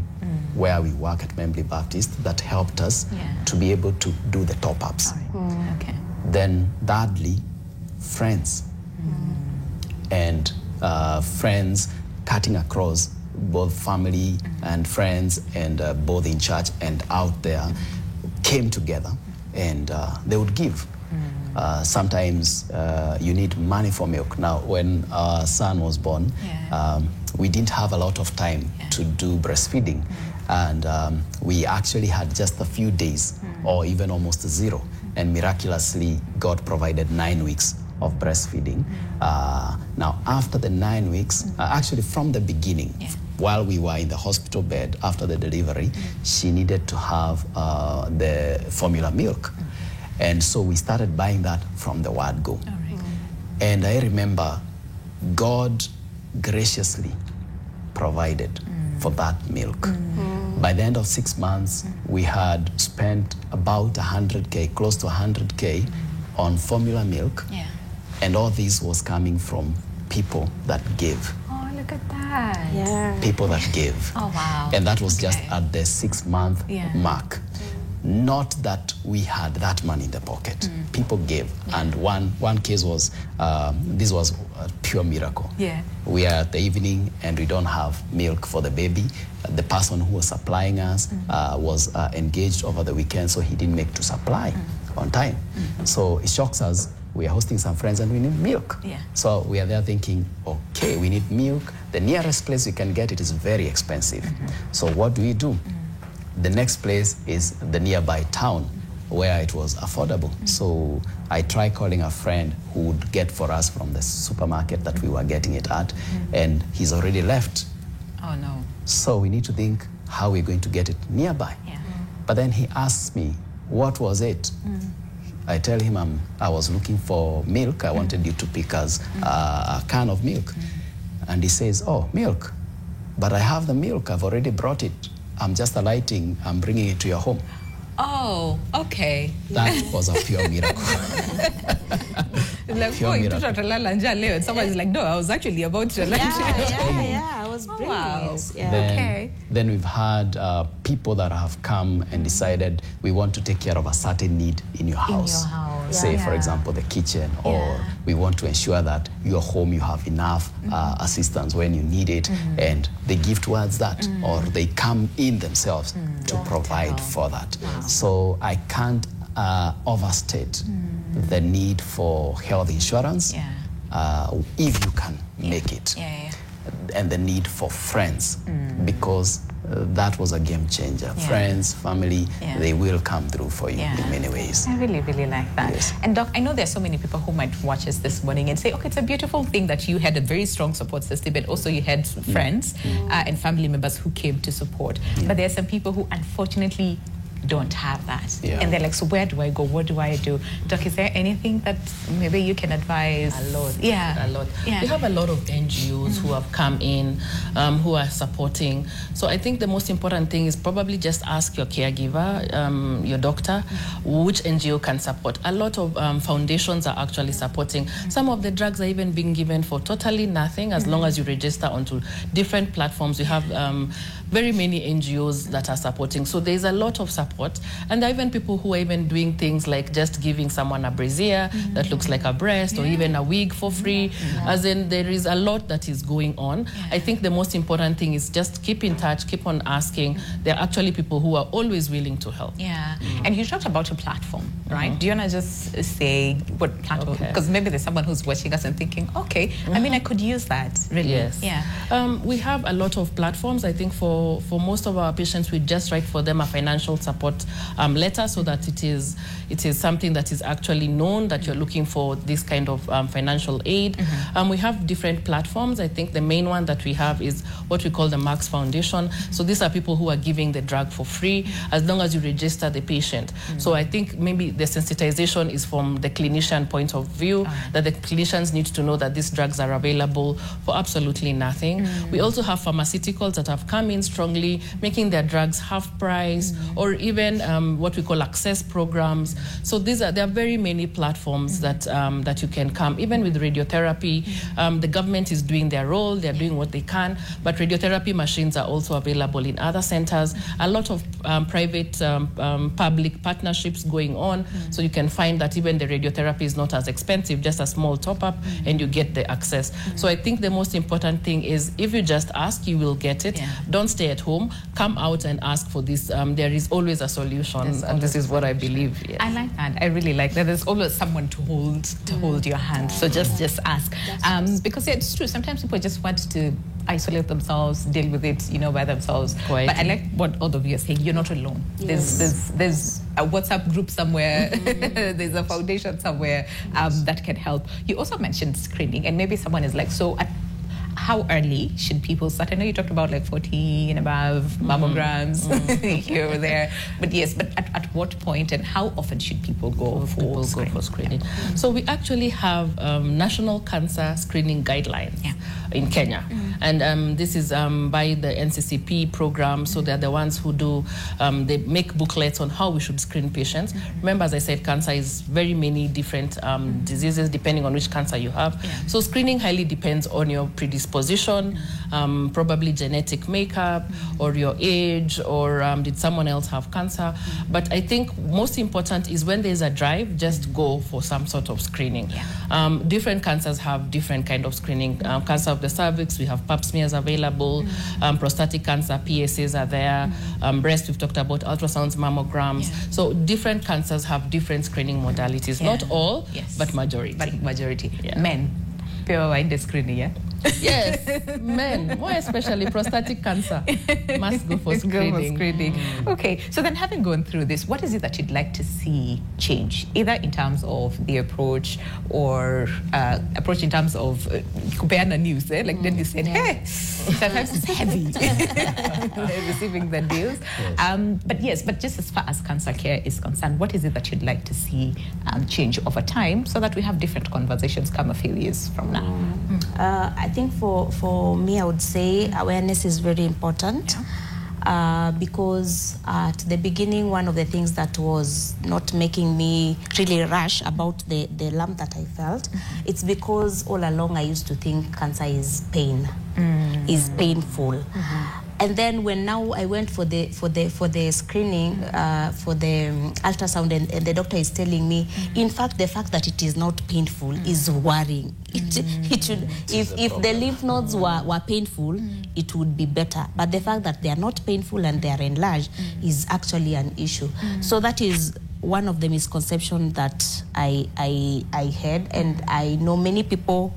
where we work at Membley Baptist that helped us to be able to do the top-ups. Then thirdly, friends. And friends cutting across both family and friends and both in church and out there came together and they would give. Sometimes you need money for milk. Now, when our son was born, we didn't have a lot of time to do breastfeeding. And we actually had just a few days or even almost zero. And miraculously, God provided 9 weeks of breastfeeding. Now, after the 9 weeks, actually from the beginning, while we were in the hospital bed after the delivery, she needed to have the formula milk. And so we started buying that from the word go. And I remember God graciously provided for that milk. By the end of 6 months, we had spent about 100K, close to 100K on formula milk. And all this was coming from people that give. Oh, look at that. People that give. Oh, wow. And that was just at the 6-month mark. Not that we had that money in the pocket. People gave. And one case was, this was a pure miracle. We are at the evening and we don't have milk for the baby. The person who was supplying us was engaged over the weekend, so he didn't make to supply on time. So it shocks us. We are hosting some friends and we need milk. So we are there thinking, okay, we need milk. The nearest place we can get it is very expensive. So what do? The next place is the nearby town where it was affordable. So I tried calling a friend who would get for us from the supermarket that we were getting it at, and he's already left. Oh, no. So we need to think how we're going to get it nearby. But then he asks me, what was it? I tell him I was looking for milk. I wanted you to pick us a can of milk. And he says, oh, milk. But I have the milk. I've already brought it. I'm just alighting. I'm bringing it to your home. Oh, okay. That was a pure miracle. Like, oh, you took and someone's like, no, I was actually about to lunch. I was brilliant. Wow. Then we've had people that have come and decided we want to take care of a certain need in your house. Say, for example, the kitchen, or we want to ensure that your home, you have enough assistance when you need it, and they give towards that, or they come in themselves to provide for that. So I can't overstate the need for health insurance if you can make it. and the need for friends, because that was a game changer. Friends, family, they will come through for you in many ways. I really, really like that. Yes. And Doc, I know there's so many people who might watch us this morning and say, okay, it's a beautiful thing that you had a very strong support system, but also you had friends and family members who came to support. But there are some people who unfortunately don't have that. And they're like, so where do I go? What do I do? Doc, is there anything that maybe you can advise? A lot. Yeah. A lot. We have a lot of NGOs who have come in, who are supporting. So I think the most important thing is probably just ask your caregiver, your doctor, which NGO can support. A lot of foundations are actually supporting. Some of the drugs are even being given for totally nothing as long as you register onto different platforms. We have very many NGOs that are supporting. So there's a lot of support. And there are even people who are even doing things like just giving someone a brassiere that looks like a breast or even a wig for free. As in, there is a lot that is going on. I think the most important thing is just keep in touch, keep on asking. There are actually people who are always willing to help. And you talked about a platform, right? Do you want to just say what platform? Because maybe there's someone who's watching us and thinking, okay, I mean, I could use that, really. Yes. We have a lot of platforms. I think for most of our patients, we just write for them a financial support letter so that it is something that is actually known that you're looking for this kind of financial aid. We have different platforms. I think the main one that we have is what we call the Max Foundation. So these are people who are giving the drug for free as long as you register the patient. So I think maybe the sensitization is from the clinician point of view, that the clinicians need to know that these drugs are available for absolutely nothing. We also have pharmaceuticals that have come in strongly, making their drugs half price, or even what we call access programs. So there are very many platforms that you can come. Even with radiotherapy, the government is doing their role, they're doing what they can, but radiotherapy machines are also available in other centers. A lot of private public partnerships going on, so you can find that even the radiotherapy is not as expensive, just a small top-up, and you get the access. So I think the most important thing is if you just ask, you will get it. Don't stay at home, come out and ask for this. There is always a solution, and this is what I believe. I like that. I really like that. There's always someone to hold your hand. So just ask. Because it's true. Sometimes people just want to isolate themselves, deal with it, by themselves. But I like what all of you are saying. You're not alone. There's a WhatsApp group somewhere. There's a foundation somewhere that can help. You also mentioned screening, and maybe someone is like, so how early should people start? I know you talked about like 40 and above mammograms here or there, but at what point and how often should people go for screening? So we actually have national cancer screening guidelines in Kenya. And this is by the NCCP program. So they're the ones who do, they make booklets on how we should screen patients. Remember, as I said, cancer is very many different diseases depending on which cancer you have. So screening highly depends on your predisposition, probably genetic makeup, or your age, or did someone else have cancer. But I think most important is when there's a drive, just go for some sort of screening. Different cancers have different kind of screening. Cancer of the cervix, we have pap smears available. Prostatic cancer, PSAs are there. Breast, we've talked about ultrasounds, mammograms. So different cancers have different screening modalities. Not all, but majority. Men, pure wide screening, Yes, men, more especially prostatic cancer, must go for screening. Okay, so then having gone through this, what is it that you'd like to see change, either in terms of the approach or approach in terms of kupeana news, like then you said, hey, sometimes it's heavy receiving the news. But just as far as cancer care is concerned, what is it that you'd like to see change over time so that we have different conversations come a few years from now? I think for me, I would say awareness is very important. Because at the beginning, one of the things that was not making me really rush about the lump that I felt, it's because all along I used to think cancer is pain, is painful. And then when now I went for the screening, for the ultrasound, and the doctor is telling me, in fact, the fact that it is not painful is worrying. It should, if the lymph nodes were painful, it would be better. But the fact that they are not painful and they are enlarged is actually an issue. So that is one of the misconceptions that I had, and I know many people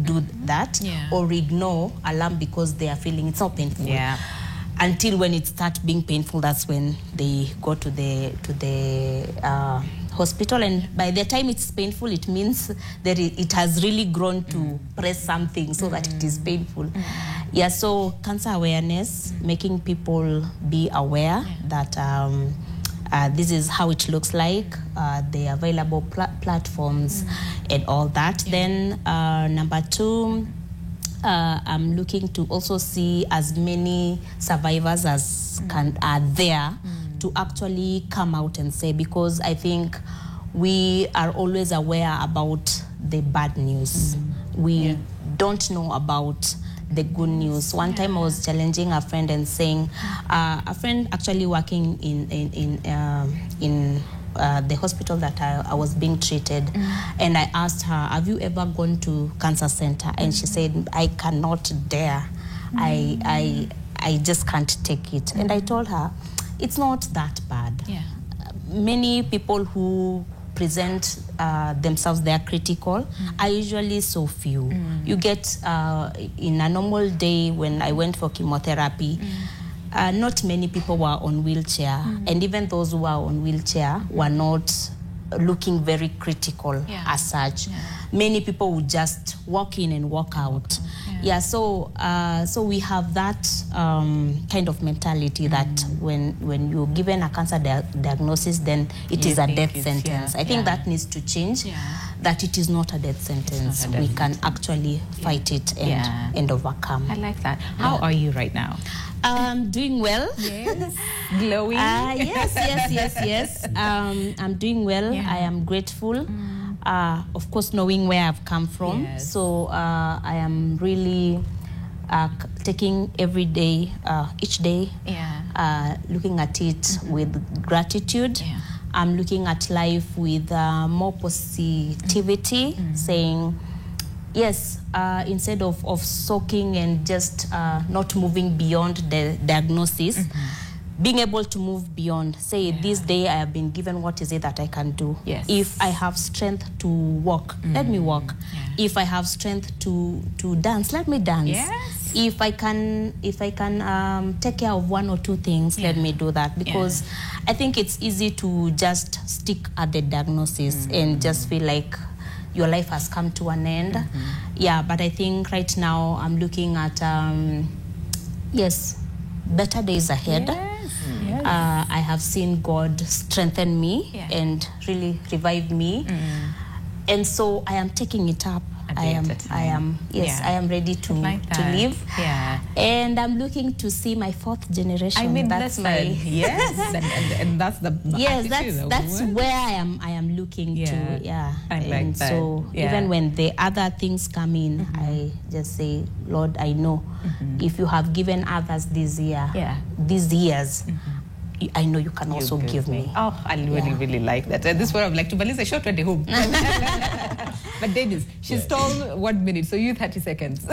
do that, or ignore alarm because they are feeling it's not painful. Until when it starts being painful, that's when they go to the hospital, and by the time it's painful, it means that it has really grown to press something so that it is painful. So cancer awareness, making people be aware that this is how it looks like, the available platforms and all that. Then number 2, I'm looking to also see as many survivors as are there to actually come out and say, because I think we are always aware about the bad news. We don't know about the good news. One time I was challenging a friend and saying, a friend actually working in the hospital that I was being treated, and I asked her, have you ever gone to cancer center? And she said, I cannot dare. I just can't take it. And I told her, it's not that bad. Many people who present themselves, they are critical, are usually so few. You get, in a normal day when I went for chemotherapy, not many people were on wheelchair, and even those who were on wheelchair were not looking very critical as such. Many people would just walk in and walk out. So we have that kind of mentality that when you're given a cancer diagnosis, then it is a death sentence. I think that needs to change, that it is not a death sentence. We can actually fight it and overcome. I like that. How are you right now? Doing well. Yes. Glowing. Yes. I'm doing well. I am grateful. Of course, knowing where I've come from. So I am really taking every day, each day, looking at it with gratitude. I'm looking at life with more positivity, saying, yes, instead of soaking and just not moving beyond the diagnosis, being able to move beyond. Say, this day I have been given, what is it that I can do? If I have strength to walk, let me walk. If I have strength to dance, let me dance. If I can take care of 1 or 2 things, let me do that. Because I think it's easy to just stick at the diagnosis and just feel like your life has come to an end. But I think right now I'm looking at, better days ahead. I have seen God strengthen me and really revive me. And so I am taking it up. I am ready to live. And I'm looking to see my 4th generation. I mean, that's my and that's the that's where I am looking to. I like and that. So even when the other things come in, I just say, Lord, I know if you have given others these years, I know you can also give me. Oh, I really like that. This is what I would like to, but it's a short way home. But Dennis, she stole 1 minute, so you 30 seconds.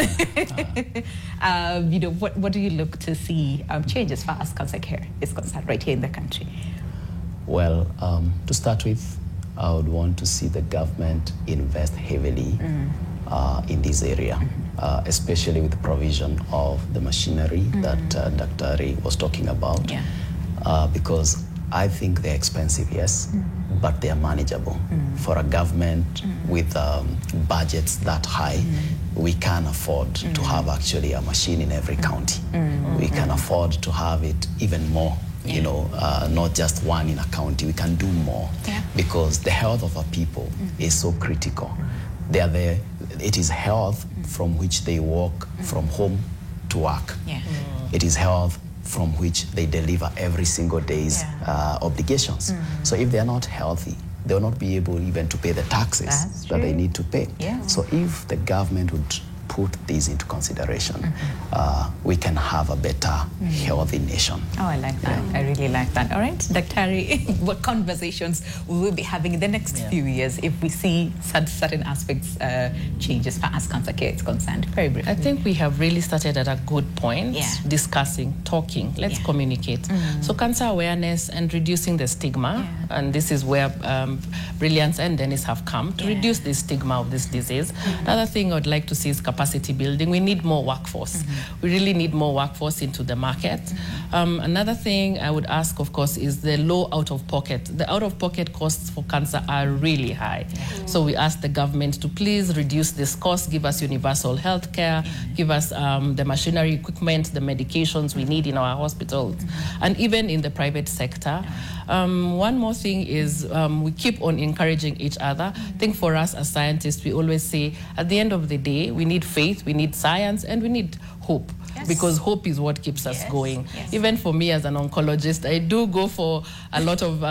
What do you look to see change as far as cancer care is concerned right here in the country? Well, to start with, I would want to see the government invest heavily in this area, especially with the provision of the machinery that Dr. Ari was talking about. Because I think they're expensive, but they are manageable. For a government with budgets that high, we can afford to have actually a machine in every county. We can afford to have it even more, not just one in a county. We can do more because the health of our people is so critical. They are there. It is health from which they walk from home to work. It is health from which they deliver every single day's obligations. So if they are not healthy, they will not be able even to pay the taxes that they need to pay. So if the government would put these into consideration, we can have a better, healthy nation. Oh, I like that. I really like that. All right, Dr. what conversations we will be having in the next few years if we see certain aspects changes for as cancer care is concerned? Very briefly. I think we have really started at a good point, discussing, talking. Let's communicate. So cancer awareness and reducing the stigma, and this is where Brilliant and Dennis have come to reduce the stigma of this disease. Another thing I'd like to see is capacity building. We need more workforce. We really need more workforce into the market. Another thing I would ask, of course, is the low out-of-pocket. The out-of-pocket costs for cancer are really high. So we ask the government to please reduce this cost, give us universal health care, give us the machinery, equipment, the medications we need in our hospitals, and even in the private sector. One more thing is we keep on encouraging each other. I think for us as scientists, we always say, at the end of the day, we need faith, we need science, and we need hope. Because hope is what keeps us going. Even for me as an oncologist, I do go for a lot of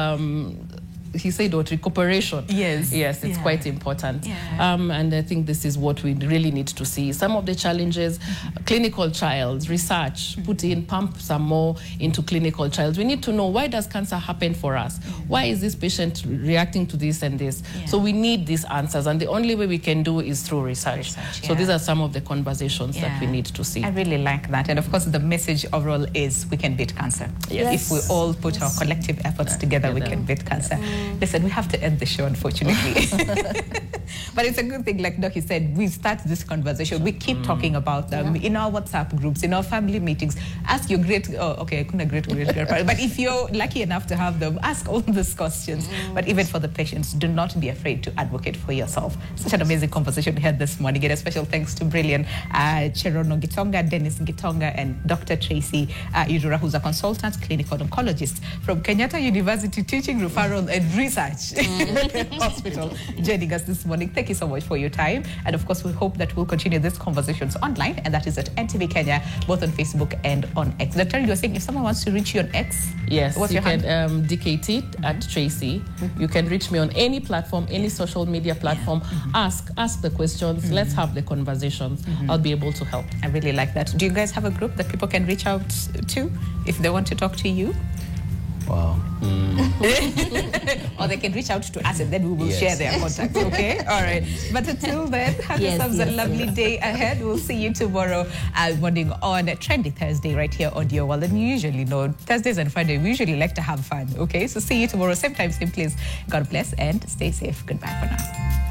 he said what, recuperation. Yes, it's quite important. And I think this is what we really need to see. Some of the challenges, clinical trials, research, pump some more into clinical trials. We need to know, why does cancer happen for us? Why is this patient reacting to this and this? So we need these answers, and the only way we can do is through research. So these are some of the conversations that we need to see. I really like that. And of course, the message overall is we can beat cancer. If we all put our collective efforts together, we can beat cancer. Listen, we have to end the show, unfortunately. But it's a good thing, like Doc said, we start this conversation. We keep talking about them in our WhatsApp groups, in our family meetings. Ask your great-grandparents. But if you're lucky enough to have them, ask all these questions. But even for the patients, do not be afraid to advocate for yourself. Such an amazing conversation we had this morning. And a special thanks to Brillian, Gitonga, Dennis Gitonga, and Dr. Tracy Irura, who's a consultant clinical oncologist from Kenyatta University Teaching, Referral and Research Hospital, joining us this morning. Thank you so much for your time. And of course, we hope that we'll continue these conversations online, and that is at NTV Kenya, both on Facebook and on X. Dr. You were saying if someone wants to reach you on X, what's your hand? DKT at Tracy. You can reach me on any platform, any social media platform. Ask the questions. Let's have the conversations. I'll be able to help. I really like that. Do you guys have a group that people can reach out to if they want to talk to you? Wow. Or they can reach out to us, and then we will share their contacts, okay? All right. But until then, have yourselves a lovely day ahead. We'll see you tomorrow morning on Trendy Thursday right here on Your World. And you usually know, Thursdays and Friday, we usually like to have fun, okay? So see you tomorrow, same time, same place. God bless and stay safe. Goodbye for now.